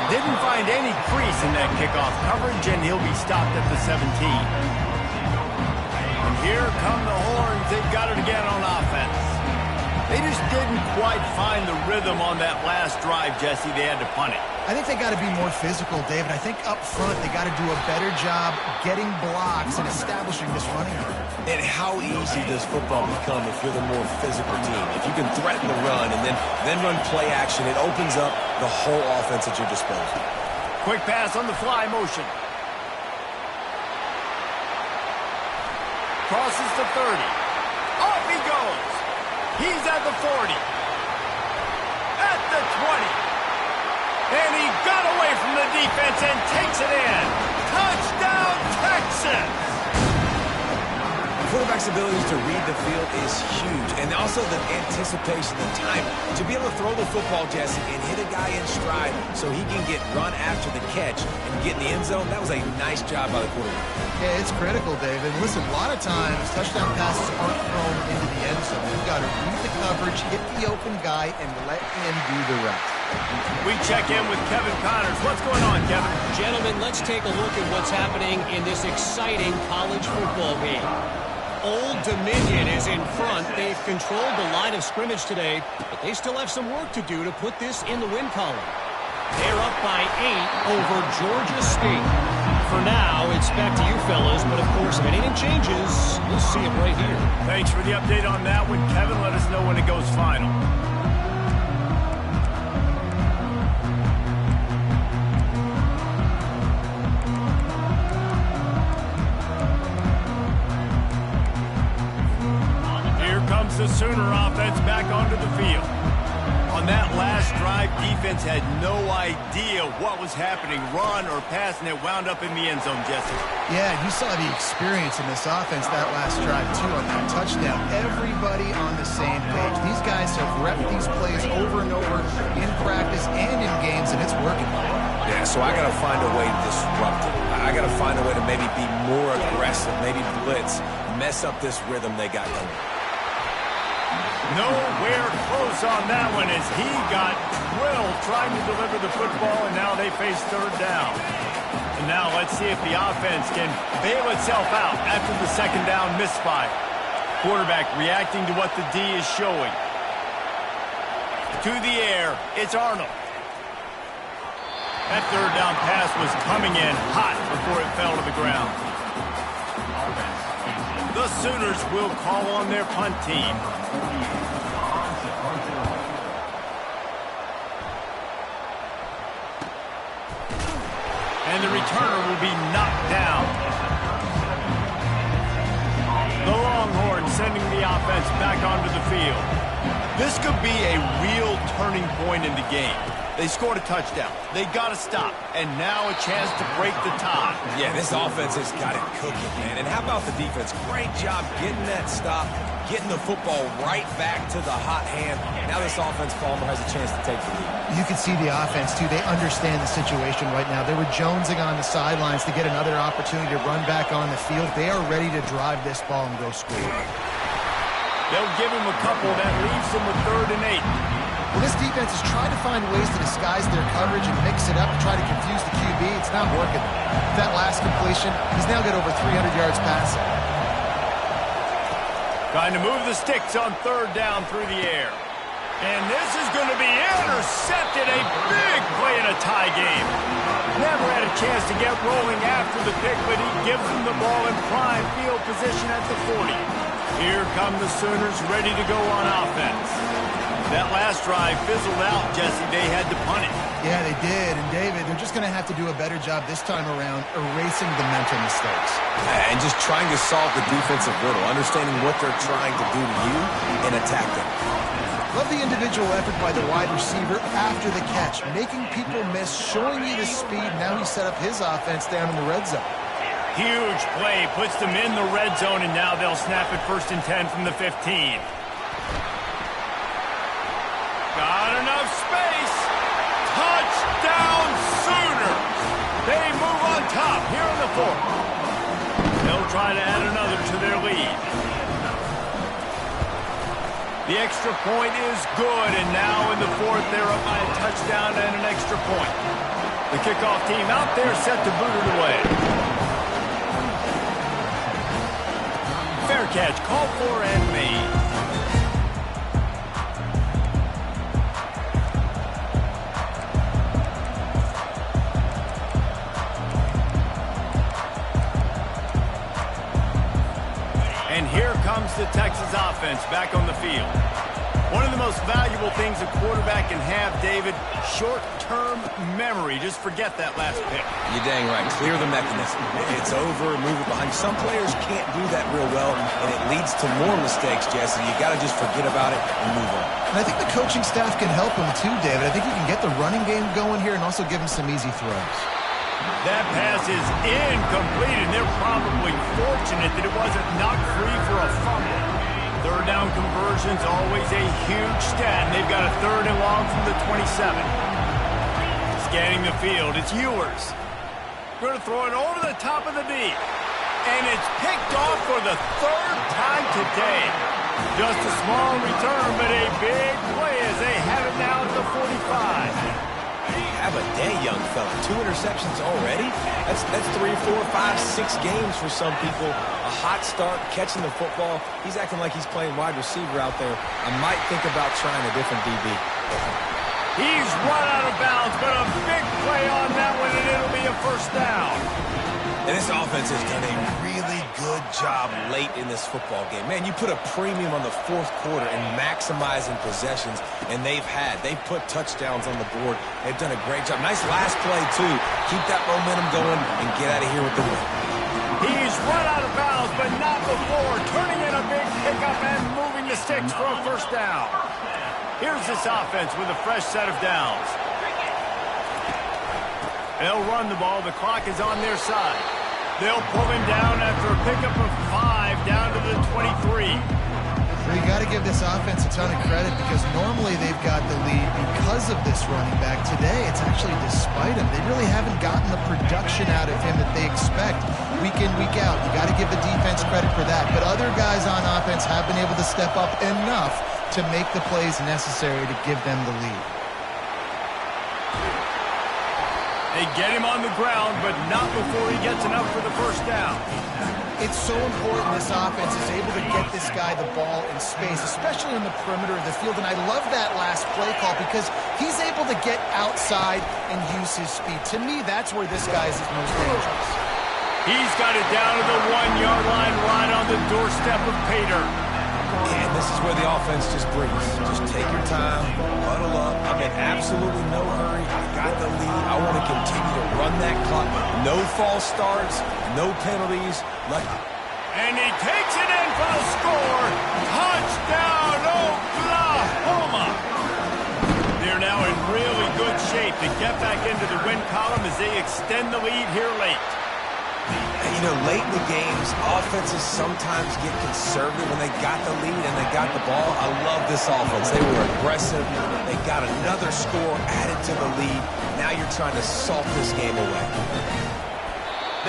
Speaker 1: Didn't find any crease in that kickoff coverage, and he'll be stopped at the 17. And here come the horns. They've got it again on offense. They just didn't quite find the rhythm on that last drive, Jesse. They had to punt it.
Speaker 2: I think they got to be more physical, David. I think up front they got to do a better job getting blocks and establishing this running game.
Speaker 3: And how easy does football become if you're the more physical team? If you can threaten the run and then run play action, it opens up the whole offense at your disposal.
Speaker 1: Quick pass on the fly motion. Crosses the 30. Off he goes. He's at the 40. At the 20. And he got away from the defense and takes it in. Touchdown, Texans!
Speaker 3: Quarterback's abilities to read the field is huge. And also the anticipation, the time to be able to throw the football, Jesse, and hit a guy in stride so he can get run after the catch and get in the end zone. That was a nice job by the quarterback.
Speaker 2: Yeah, it's critical, David. Listen, a lot of times touchdown passes aren't thrown into the end zone. You've got to read the coverage, hit the open guy, and let him do the rest.
Speaker 1: We check in with Kevin Connors. What's going on, Kevin?
Speaker 4: Gentlemen, let's take a look at what's happening in this exciting college football game. Old Dominion is in front. They've controlled the line of scrimmage today, but they still have some work to do to put this in the win column. They're up by 8 over Georgia State. For now, it's back to you fellas, but of course, if anything changes, we'll see it right here.
Speaker 1: Thanks for the update on that one, Kevin. Let us know when it goes final. Here comes the Sooner offense back onto the field. On that last drive, defense had no idea what was happening, run or pass, and it wound up in the end zone, Jesse.
Speaker 2: Yeah, you saw the experience in this offense that last drive, too, on that touchdown. Everybody on the same page. These guys have repped these plays over and over in practice and in games, and it's working.
Speaker 3: Yeah, so I got to find a way to disrupt it. I got to find a way to maybe be more aggressive, maybe blitz, mess up this rhythm they got going.
Speaker 1: Nowhere close on that one as he got drilled trying to deliver the football, and now they face third down. And now let's see if the offense can bail itself out after the second down misfire. Quarterback reacting to what the D is showing. To the air, it's Arnold. That third down pass was coming in hot before it fell to the ground. The Sooners will call on their punt team. And the returner will be knocked down. The Longhorns sending the offense back onto the field. This could be a real turning point in the game. They scored a touchdown. They got to stop. And now a chance to break the tie.
Speaker 3: Yeah, this offense has got it cooking, man. And how about the defense? Great job getting that stop, getting the football right back to the hot hand. Now this offense, Palmer, has a chance to take the lead.
Speaker 2: You can see the offense, too. They understand the situation right now. They were jonesing on the sidelines to get another opportunity to run back on the field. They are ready to drive this ball and go score.
Speaker 1: They'll give him a couple. That leaves them with 3rd and 8.
Speaker 2: Well, this defense is trying to find ways to disguise their coverage and mix it up to try to confuse the QB. It's not working. That last completion, he's now got over 300 yards passing.
Speaker 1: Trying to move the sticks on 3rd down through the air. And this is going to be intercepted. A big play in a tie game. Never had a chance to get rolling after the pick, but he gives them the ball in prime field position at the 40. Here come the Sooners ready to go on offense. That last drive fizzled out, Jesse. They had to punt it.
Speaker 2: Yeah, they did. And, David, they're just going to have to do a better job this time around erasing the mental mistakes.
Speaker 3: And just trying to solve the defensive riddle, understanding what they're trying to do to you and attack them.
Speaker 2: Love the individual effort by the wide receiver after the catch, making people miss, showing you the speed. Now he set up his offense down in the red zone.
Speaker 1: Huge play, puts them in the red zone, and now they'll snap it 1st and 10 from the 15. Got enough space. Touchdown Sooners. They move on top here in the 4th. They'll try to add another to their lead. The extra point is good, and now in the 4th, they're up by a touchdown and an extra point. The kickoff team out there set to boot it away. Fair catch, called for and made. And here comes the Texas offense back on the field. One of the most valuable things a quarterback can have, David, short-term memory. Just forget that last pick.
Speaker 3: You're dang right. Clear the mechanism. It's over, move it behind. Some players can't do that real well, and it leads to more mistakes, Jesse. You got to just forget about it and move on.
Speaker 2: And I think the coaching staff can help him too, David. I think he can get the running game going here and also give him some easy throws.
Speaker 1: That pass is incomplete, and they're probably fortunate that it wasn't knocked free for a fumble. 3rd down conversions, always a huge stat, and they've got a 3rd and long from the 27. Scanning the field, it's Ewers. Going to throw it over the top of the D. And it's picked off for the 3rd time today. Just a small return, but a big play as they have it now at the 45.
Speaker 3: Have a day, young fella. 2 interceptions already? That's 3, 4, 5, 6 games for some people. A hot start, catching the football. He's acting like he's playing wide receiver out there. I might think about trying a different DB.
Speaker 1: He's run out of bounds, but a big play on that one, and it'll be a first down.
Speaker 3: And this offense has done a really good job late in this football game. Man, you put a premium on the fourth quarter and maximizing possessions, and they've put touchdowns on the board. They've done a great job. Nice last play, too. Keep that momentum going and get out of here with the win.
Speaker 1: He's run out of bounds, but not before. Turning in a big pickup and moving the sticks for a first down. Here's this offense with a fresh set of downs. They'll run the ball. The clock is on their side. They'll pull him down after a pickup of 5 down to the 23.
Speaker 2: Well, you got to give this offense a ton of credit because normally they've got the lead because of this running back. Today, it's actually despite him. They really haven't gotten the production out of him that they expect week in, week out. You got to give the defense credit for that. But other guys on offense have been able to step up enough to make the plays necessary to give them the lead.
Speaker 1: They get him on the ground, but not before he gets enough for the first down.
Speaker 2: It's so important this offense is able to get this guy the ball in space, especially in the perimeter of the field. And I love that last play call because he's able to get outside and use his speed. To me, that's where this guy is his most dangerous.
Speaker 1: He's got it down to the 1-yard line right on the doorstep of Pater.
Speaker 3: And this is where the offense just breathes. Just take your time, huddle up. I'm in absolutely no hurry. I got the lead. I want to continue to run that clock. No false starts, no penalties.
Speaker 1: And he takes it in for the score. Touchdown, Oklahoma! They're now in really good shape to get back into the win column as they extend the lead here late.
Speaker 3: You know, late in the games, offenses sometimes get conservative when they got the lead and they got the ball. I love this offense. They were aggressive. They got another score added to the lead. Now you're trying to salt this game away.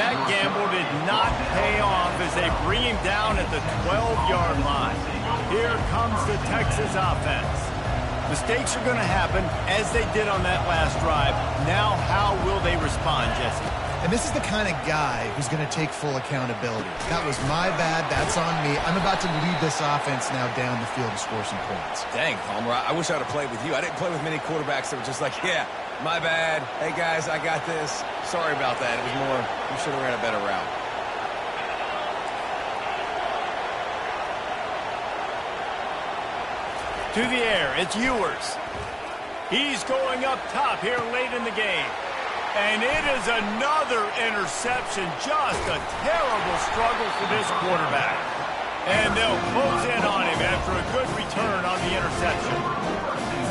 Speaker 1: That gamble did not pay off as they bring him down at the 12-yard line. Here comes the Texas offense. Mistakes are going to happen as they did on that last drive. Now how will they respond, Jesse?
Speaker 2: And this is the kind of guy who's going to take full accountability. That was my bad. That's on me. I'm about to lead this offense now down the field to score some points.
Speaker 3: Dang, Palmer, I wish I would have played with you. I didn't play with many quarterbacks that were just like, yeah, my bad. Hey, guys, I got this. Sorry about that. It was more, you should have ran a better route.
Speaker 1: To the air, it's Ewers. He's going up top here late in the game. And it is another interception. Just a terrible struggle for this quarterback. And they'll close in on him after a good return on the interception.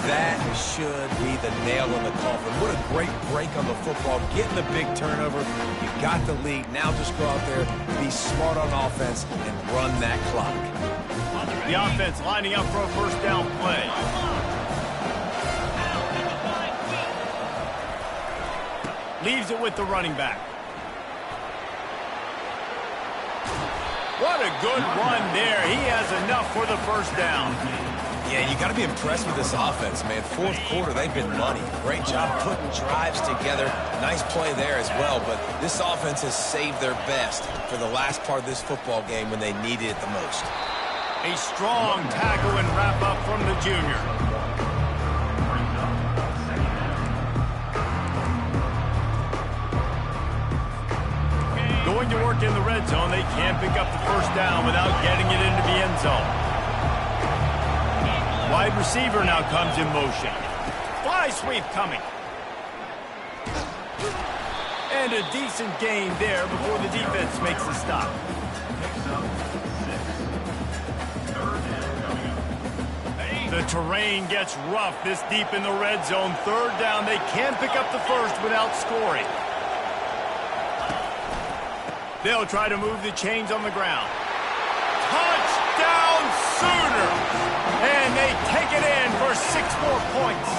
Speaker 3: That should be the nail in the coffin. What a great break on the football. Getting the big turnover. You got the lead. Now just go out there, be smart on offense, and run that clock.
Speaker 1: The offense lining up for a first down play. Leaves it with the running back. What a good run there. He has enough for the first down.
Speaker 3: Yeah, you got to be impressed with this offense, man. Fourth quarter, they've been money. Great job putting drives together. Nice play there as well, but this offense has saved their best for the last part of this football game when they needed it the most.
Speaker 1: A strong tackle and wrap up from the junior. Going to work in the red zone. They can't pick up the first down without getting it into the end zone. Wide receiver now comes in motion. Fly sweep coming. And a decent gain there before the defense makes the stop. The terrain gets rough this deep in the red zone. Third down. They can't pick up the first without scoring. They'll try to move the chains on the ground. Touchdown Sooners! And they take it in for 6 more points.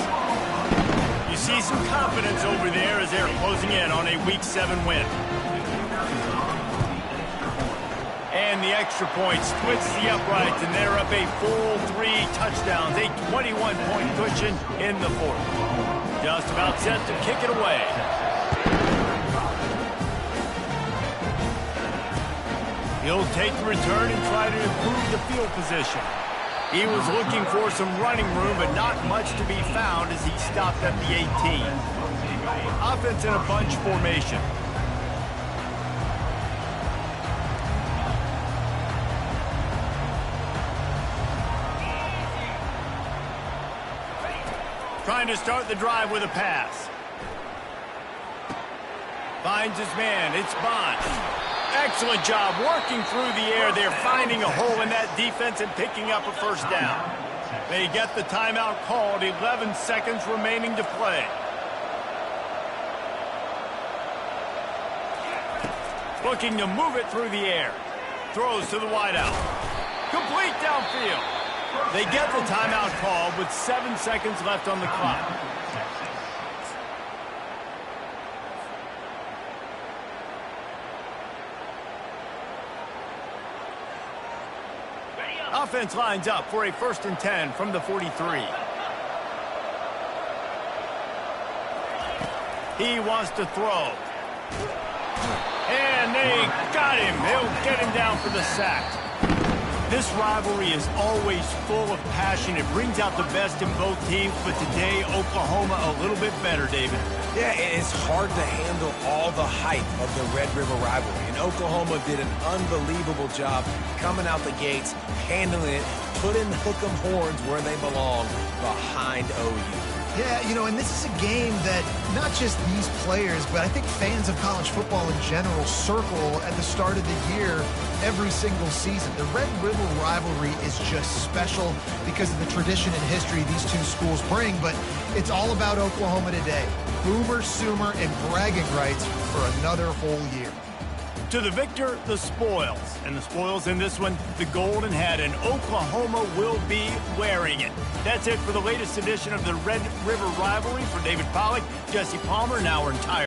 Speaker 1: You see some confidence over there as they're closing in on a Week 7 win. And the extra point splits the uprights, and they're up a full 3 touchdowns, a 21-point cushion in the fourth. Just about set to kick it away. He'll take the return and try to improve the field position. He was looking for some running room, but not much to be found as he stopped at the 18. Offense in a bunch formation. Trying to start the drive with a pass. Finds his man. It's Bond. Excellent job working through the air there, finding a hole in that defense and picking up a first down. They get the timeout called, 11 seconds remaining to play. Looking to move it through the air. Throws to the wideout. Complete downfield. They get the timeout called with 7 seconds left on the clock. Offense lines up for a 1st and 10 from the 43. He wants to throw. And they got him. They'll get him down for the sack. This rivalry is always full of passion. It brings out the best in both teams, but today, Oklahoma a little bit better, David.
Speaker 3: Yeah, it's hard to handle all the hype of the Red River rivalry. And Oklahoma did an unbelievable job coming out the gates, handling it, putting the hook 'em horns where they belong, behind OU.
Speaker 2: Yeah, you know, and this is a game that not just these players, but I think fans of college football in general circle at the start of the year every single season. The Red River rivalry is just special because of the tradition and history these two schools bring, but it's all about Oklahoma today. Boomer, Sooner, and bragging rights for another whole year.
Speaker 1: To the victor, the spoils. And the spoils in this one, the golden hat, and Oklahoma will be wearing it. That's it for the latest edition of the Red River rivalry. For David Pollack, Jesse Palmer, and our entire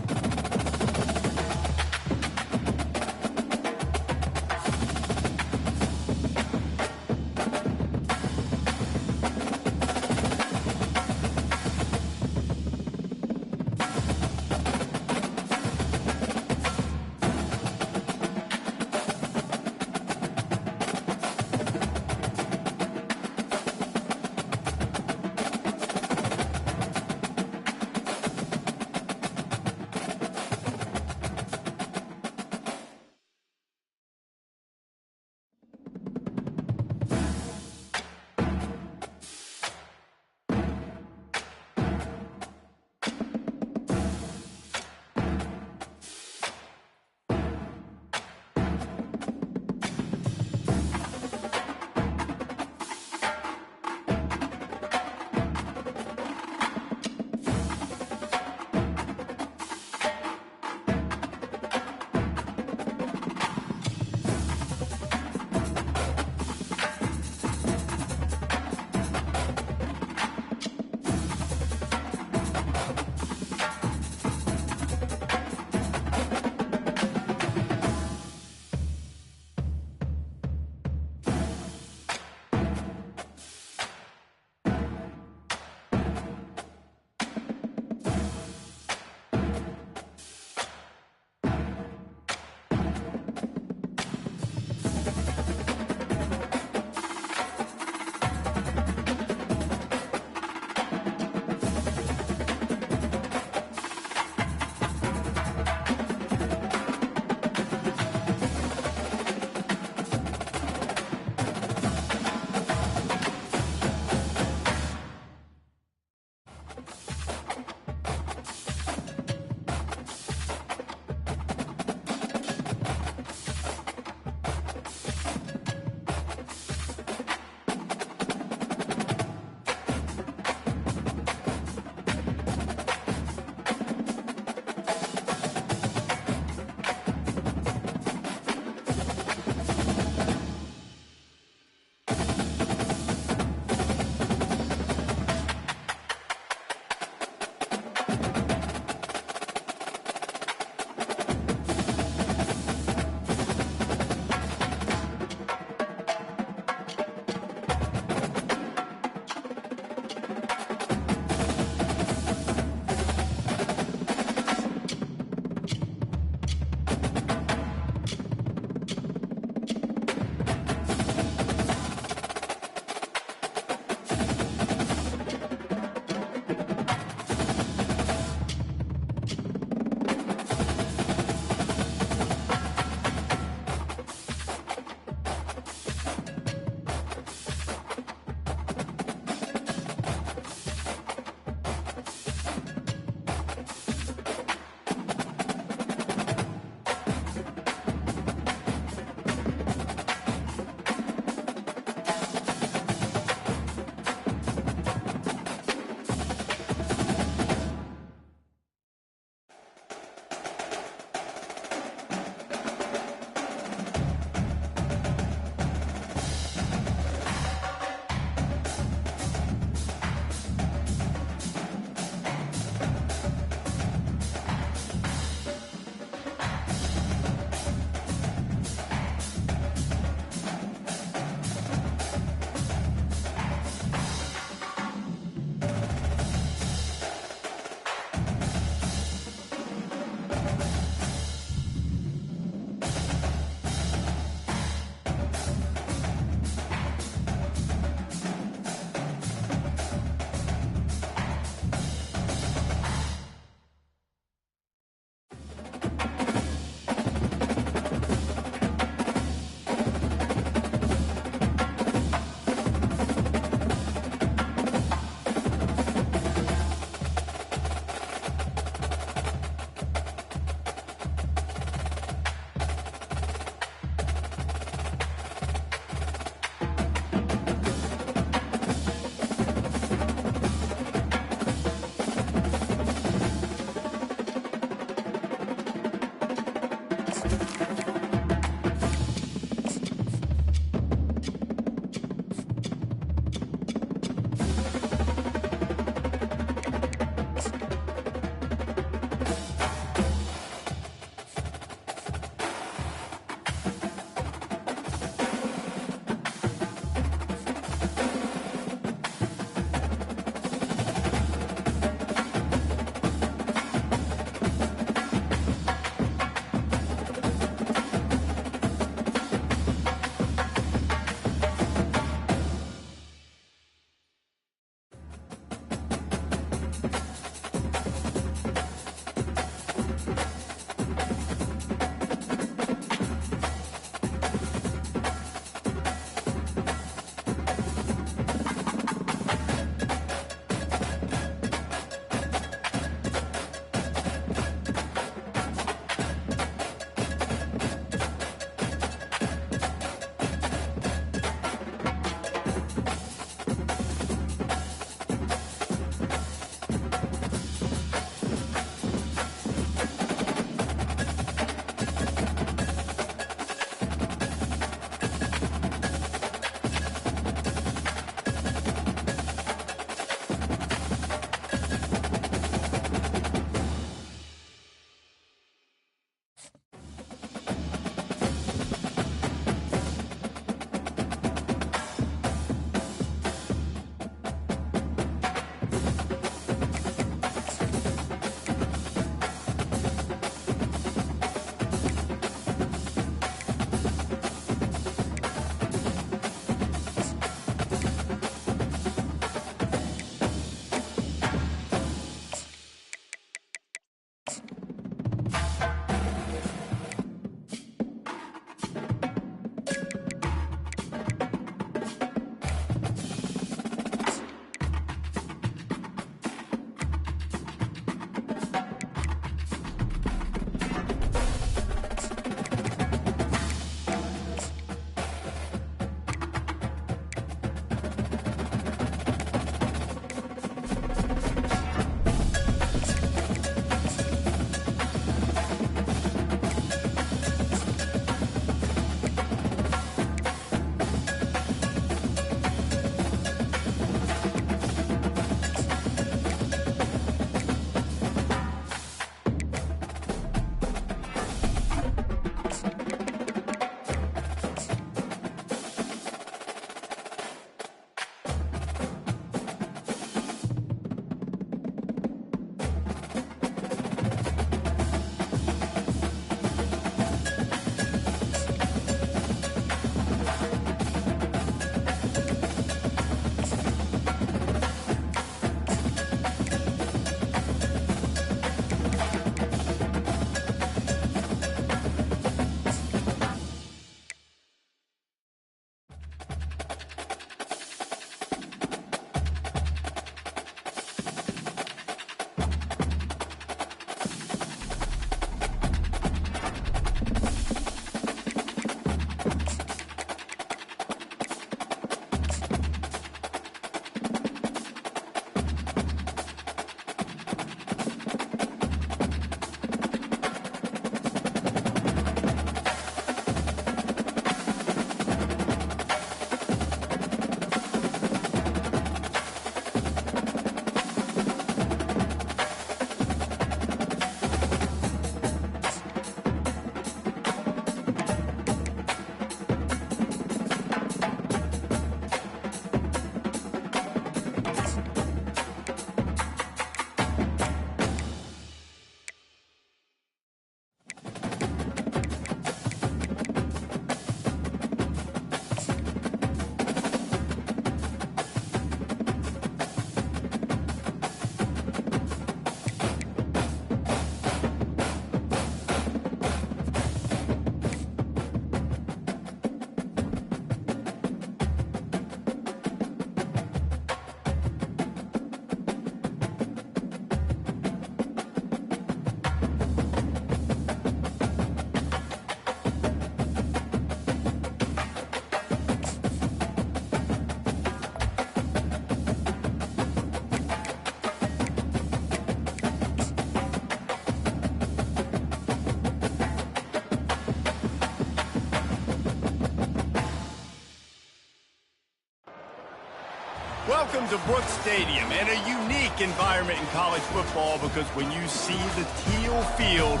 Speaker 1: Welcome to Brooks Stadium and a unique environment in college football because when you see the teal field,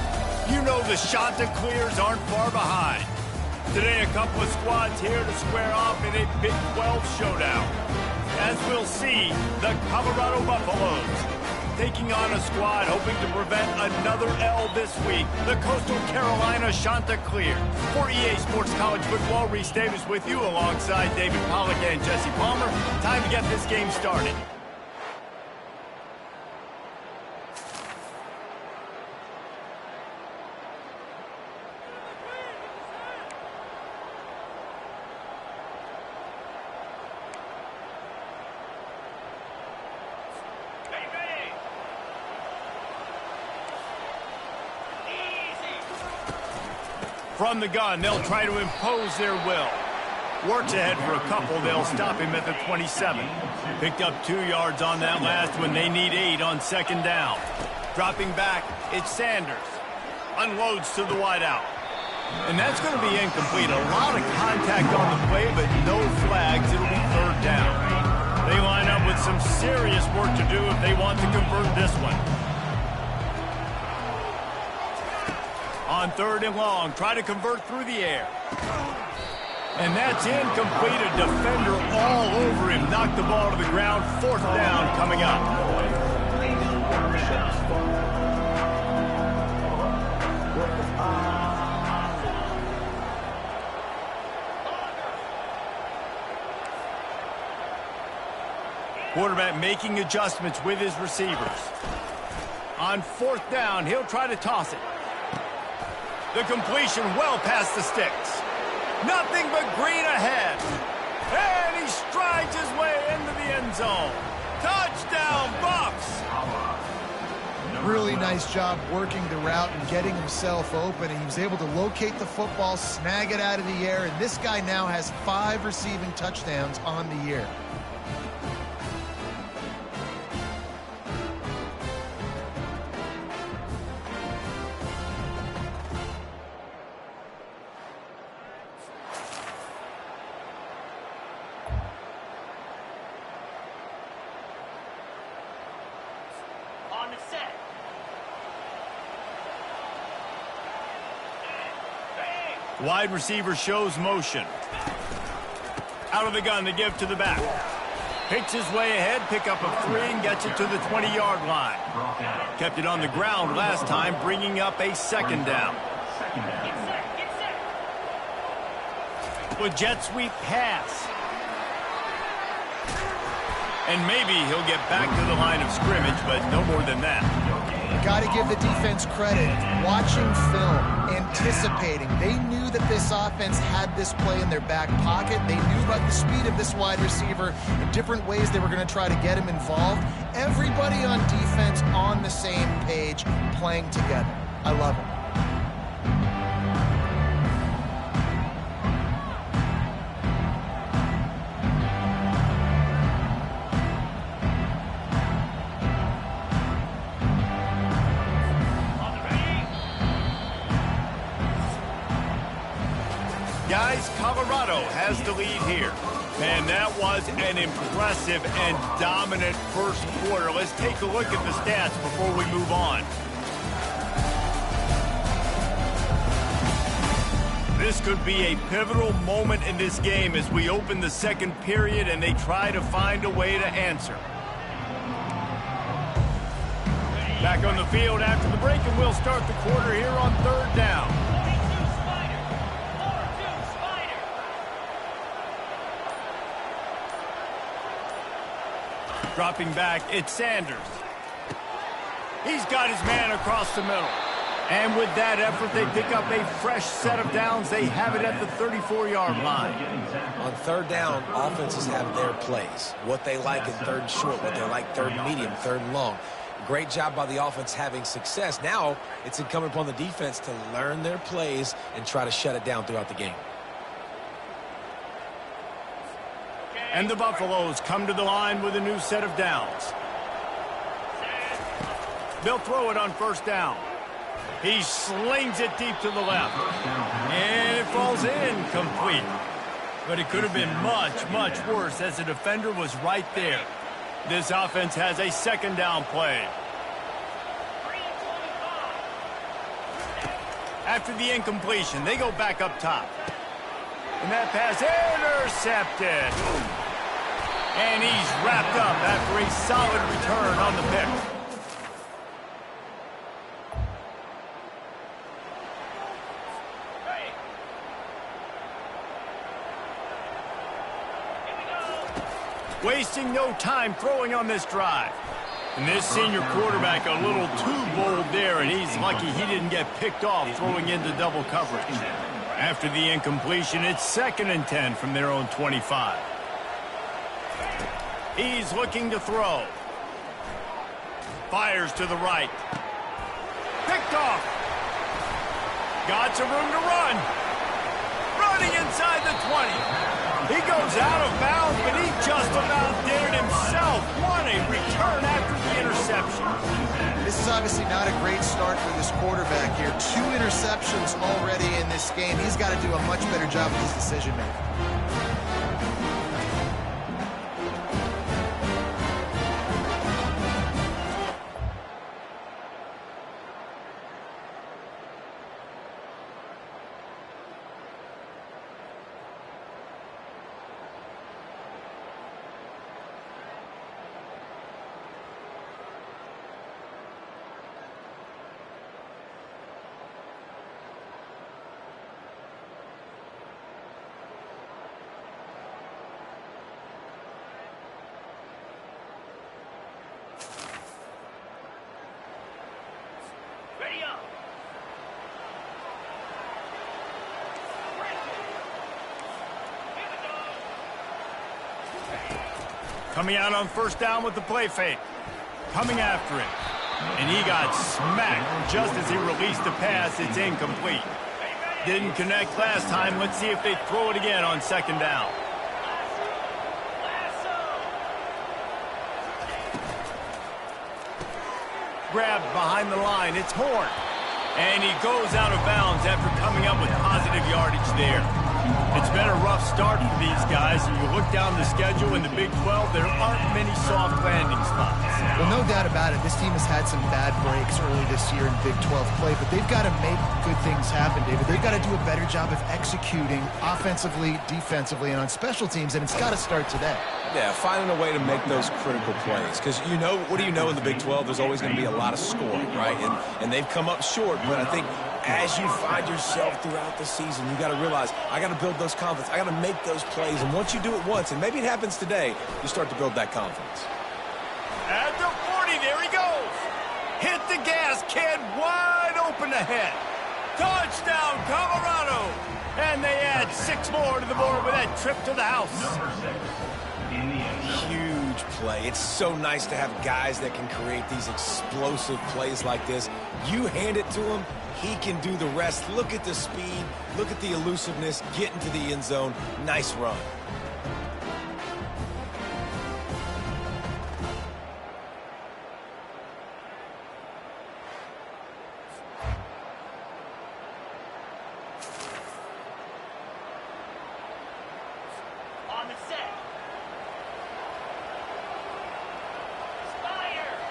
Speaker 1: you know the Chanticleers aren't far behind. Today, a couple of squads here to square off in a Big 12 showdown. As we'll see, the Colorado Buffaloes taking on a squad hoping to prevent another L this week, the Coastal Carolina Chanticleers. For EA Sports College Football, Reese Davis with you alongside David Pollack and Jesse Palmer. Time to get this game started. From the gun, they'll try to impose their will. Works ahead for a couple. They'll stop him at the 27. Picked up 2 yards on that last one. They need 8 on second down. Dropping back, it's Sanders. Unloads to the wideout. And that's going to be incomplete. A lot of contact on the play, but no flags. It'll be third down. They line up with some serious work to do if they want to convert this one. On third and long, try to convert through the air. And that's incomplete. A defender all over him. Knocked the ball to the ground. Fourth down coming up. Quarterback making adjustments with his receivers. On fourth down, he'll try to toss it. The completion well past the sticks. Nothing but green ahead. And he strides his way into the end zone. Touchdown, Buffs!
Speaker 2: Really nice job working the route and getting himself open. And he was able to locate the football, snag it out of the air, and this guy now has 5 receiving touchdowns on the year.
Speaker 1: Wide receiver shows motion. Out of the gun to give to the back. Picks his way ahead, pick up a 3 and gets it to the 20-yard line. Kept it on the ground last time, bringing up a second down. With jet sweep pass. And maybe he'll get back to the line of scrimmage, but no more than that.
Speaker 2: Got to give the defense credit. Watching film, anticipating. They knew that this offense had this play in their back pocket. They knew about the speed of this wide receiver and different ways they were going to try to get him involved. Everybody on defense on the same page, playing together. I love it.
Speaker 1: Guys, Colorado has the lead here. And that was an impressive and dominant first quarter. Let's take a look at the stats before we move on. This could be a pivotal moment in this game as we open the second period and they try to find a way to answer. Back on the field after the break, and we'll start the quarter here on third down. Dropping back, it's Sanders. He's got his man across the middle. And with that effort, they pick up a fresh set of downs. They have it at the 34-yard line.
Speaker 3: On third down, offenses have their plays. What they like in third and short, what they like third and medium, third and long. Great job by the offense having success. Now it's incumbent upon the defense to learn their plays and try to shut it down throughout the game.
Speaker 1: And the Buffaloes come to the line with a new set of downs. They'll throw it on first down. He slings it deep to the left. And it falls incomplete. But it could have been much, much worse as the defender was right there. This offense has a second down play. After the incompletion, they go back up top. And that pass intercepted. And he's wrapped up after a solid return on the pick. Wasting no time throwing on this drive. And this senior quarterback a little too bold there, and he's lucky he didn't get picked off throwing into double coverage. After the incompletion, it's 2nd and 10 from their own 25. He's looking to throw. Fires to the right. Picked off. Got some room to run. Running inside the 20. He goes out of bounds, but he just about did it himself. What a return after the interception.
Speaker 2: This is obviously not a great start for this quarterback here. 2 interceptions already in this game. He's got to do a much better job with his decision-making.
Speaker 1: Coming out on first down with the play fake. Coming after it. And he got smacked just as he released the pass. It's incomplete. Didn't connect last time. Let's see if they throw it again on 2nd down. Grabbed behind the line. It's Horn. And he goes out of bounds after coming up with positive yardage there. It's been a rough start for these guys, and you look down the schedule in the Big 12, there aren't many soft landing spots.
Speaker 2: Well, no doubt about it. This team has had some bad breaks early this year in Big 12 play, but they've got to make good things happen, David. They've got to do a better job of executing offensively, defensively, and on special teams, and it's got to start today.
Speaker 3: Yeah, finding a way to make those critical plays. Because, you know, what do you know in the Big 12? There's always going to be a lot of scoring, right? And they've come up short, but I think as you find yourself throughout the season, you got to realize, I got to build those confidence. I got to make those plays. And once you do it once, and maybe it happens today, you start to build that confidence.
Speaker 1: At the 40, there he goes. Hit the gas, kid, wide open ahead. Touchdown, Colorado. And they add 6 more to the board with that trip to the house.
Speaker 3: Huge play. It's so nice to have guys that can create these explosive plays like this. You hand it to him, he can do the rest. Look at the speed, look at the elusiveness, get into the end zone. Nice run.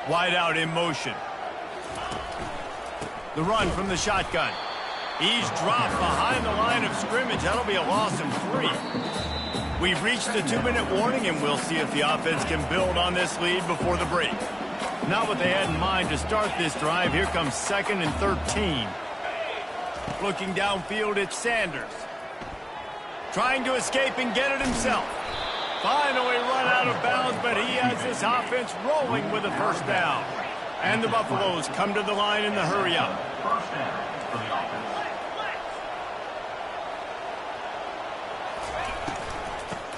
Speaker 1: Wide out in motion. The run from the shotgun. He's dropped behind the line of scrimmage. That'll be a loss of 3. We've reached the 2-minute warning, and we'll see if the offense can build on this lead before the break. Not what they had in mind to start this drive. Here comes 2nd and 13. Looking downfield, it's Sanders. Trying to escape and get it himself. Finally run out of bounds, but he has this offense rolling with a first down. And the Buffaloes come to the line in the hurry-up.
Speaker 5: First down for the offense.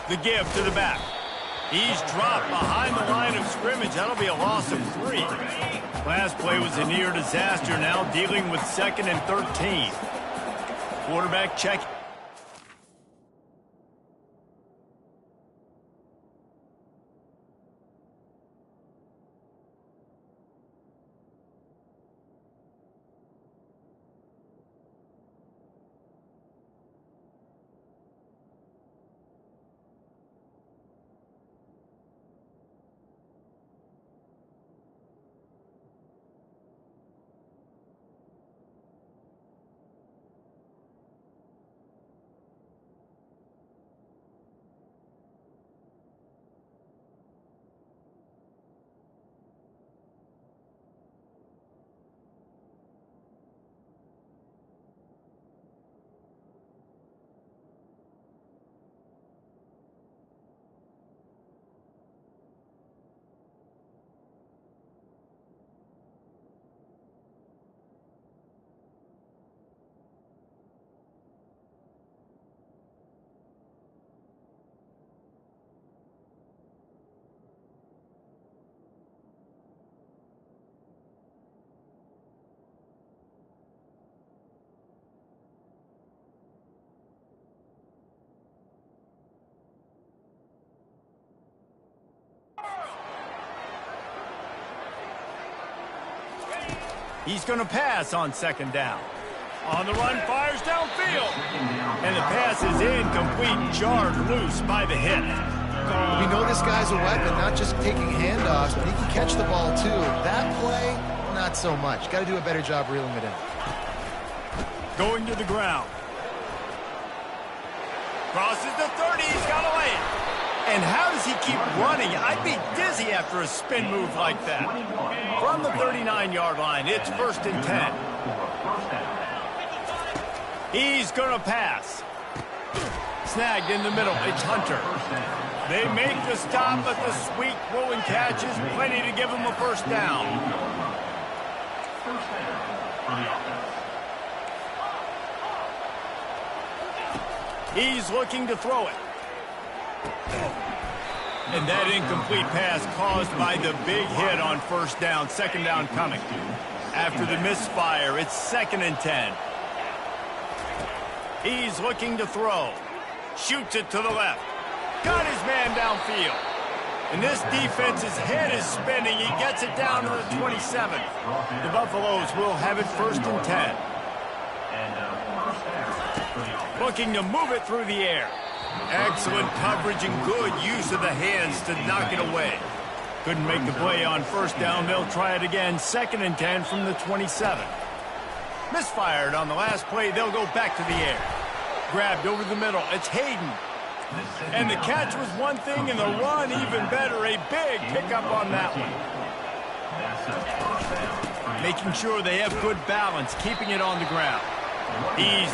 Speaker 1: The give to the back. He's dropped behind the line of scrimmage. That'll be a loss of 3. Last play was a near disaster, now dealing with 2nd and 13. Quarterback check. He's going to pass on second down. On the run, fires downfield. And the pass is incomplete, jarred loose by the hit.
Speaker 2: We know this guy's a weapon, not just taking handoffs, but he can catch the ball too. That play, not so much. Got to do a better job reeling it in.
Speaker 1: Going to the ground. Crosses the 30, he's got to lay it. And how does he keep running? I'd be dizzy after a spin move like that. From the 39-yard line, it's 1st and 10. He's going to pass. Snagged in the middle, it's Hunter. They make the stop, but the sweet throw and catch is plenty to give him a first down.
Speaker 5: First down for the offense.
Speaker 1: He's looking to throw it. And that incomplete pass caused by the big hit on first down. Second down coming. After the misfire, it's 2nd and 10. He's looking to throw. Shoots it to the left. Got his man downfield. And this defense's head is spinning. He gets it down to the 27. The Buffaloes will have it 1st and 10. Looking to move it through the air. Excellent coverage and good use of the hands to knock it away. Couldn't make the play on first down. They'll try it again. 2nd and 10 from the 27. Misfired on the last play. They'll go back to the air. Grabbed over the middle. It's Hayden. And the catch was one thing, and the run even better. A big pickup on that one. Making sure they have good balance, keeping it on the ground. He's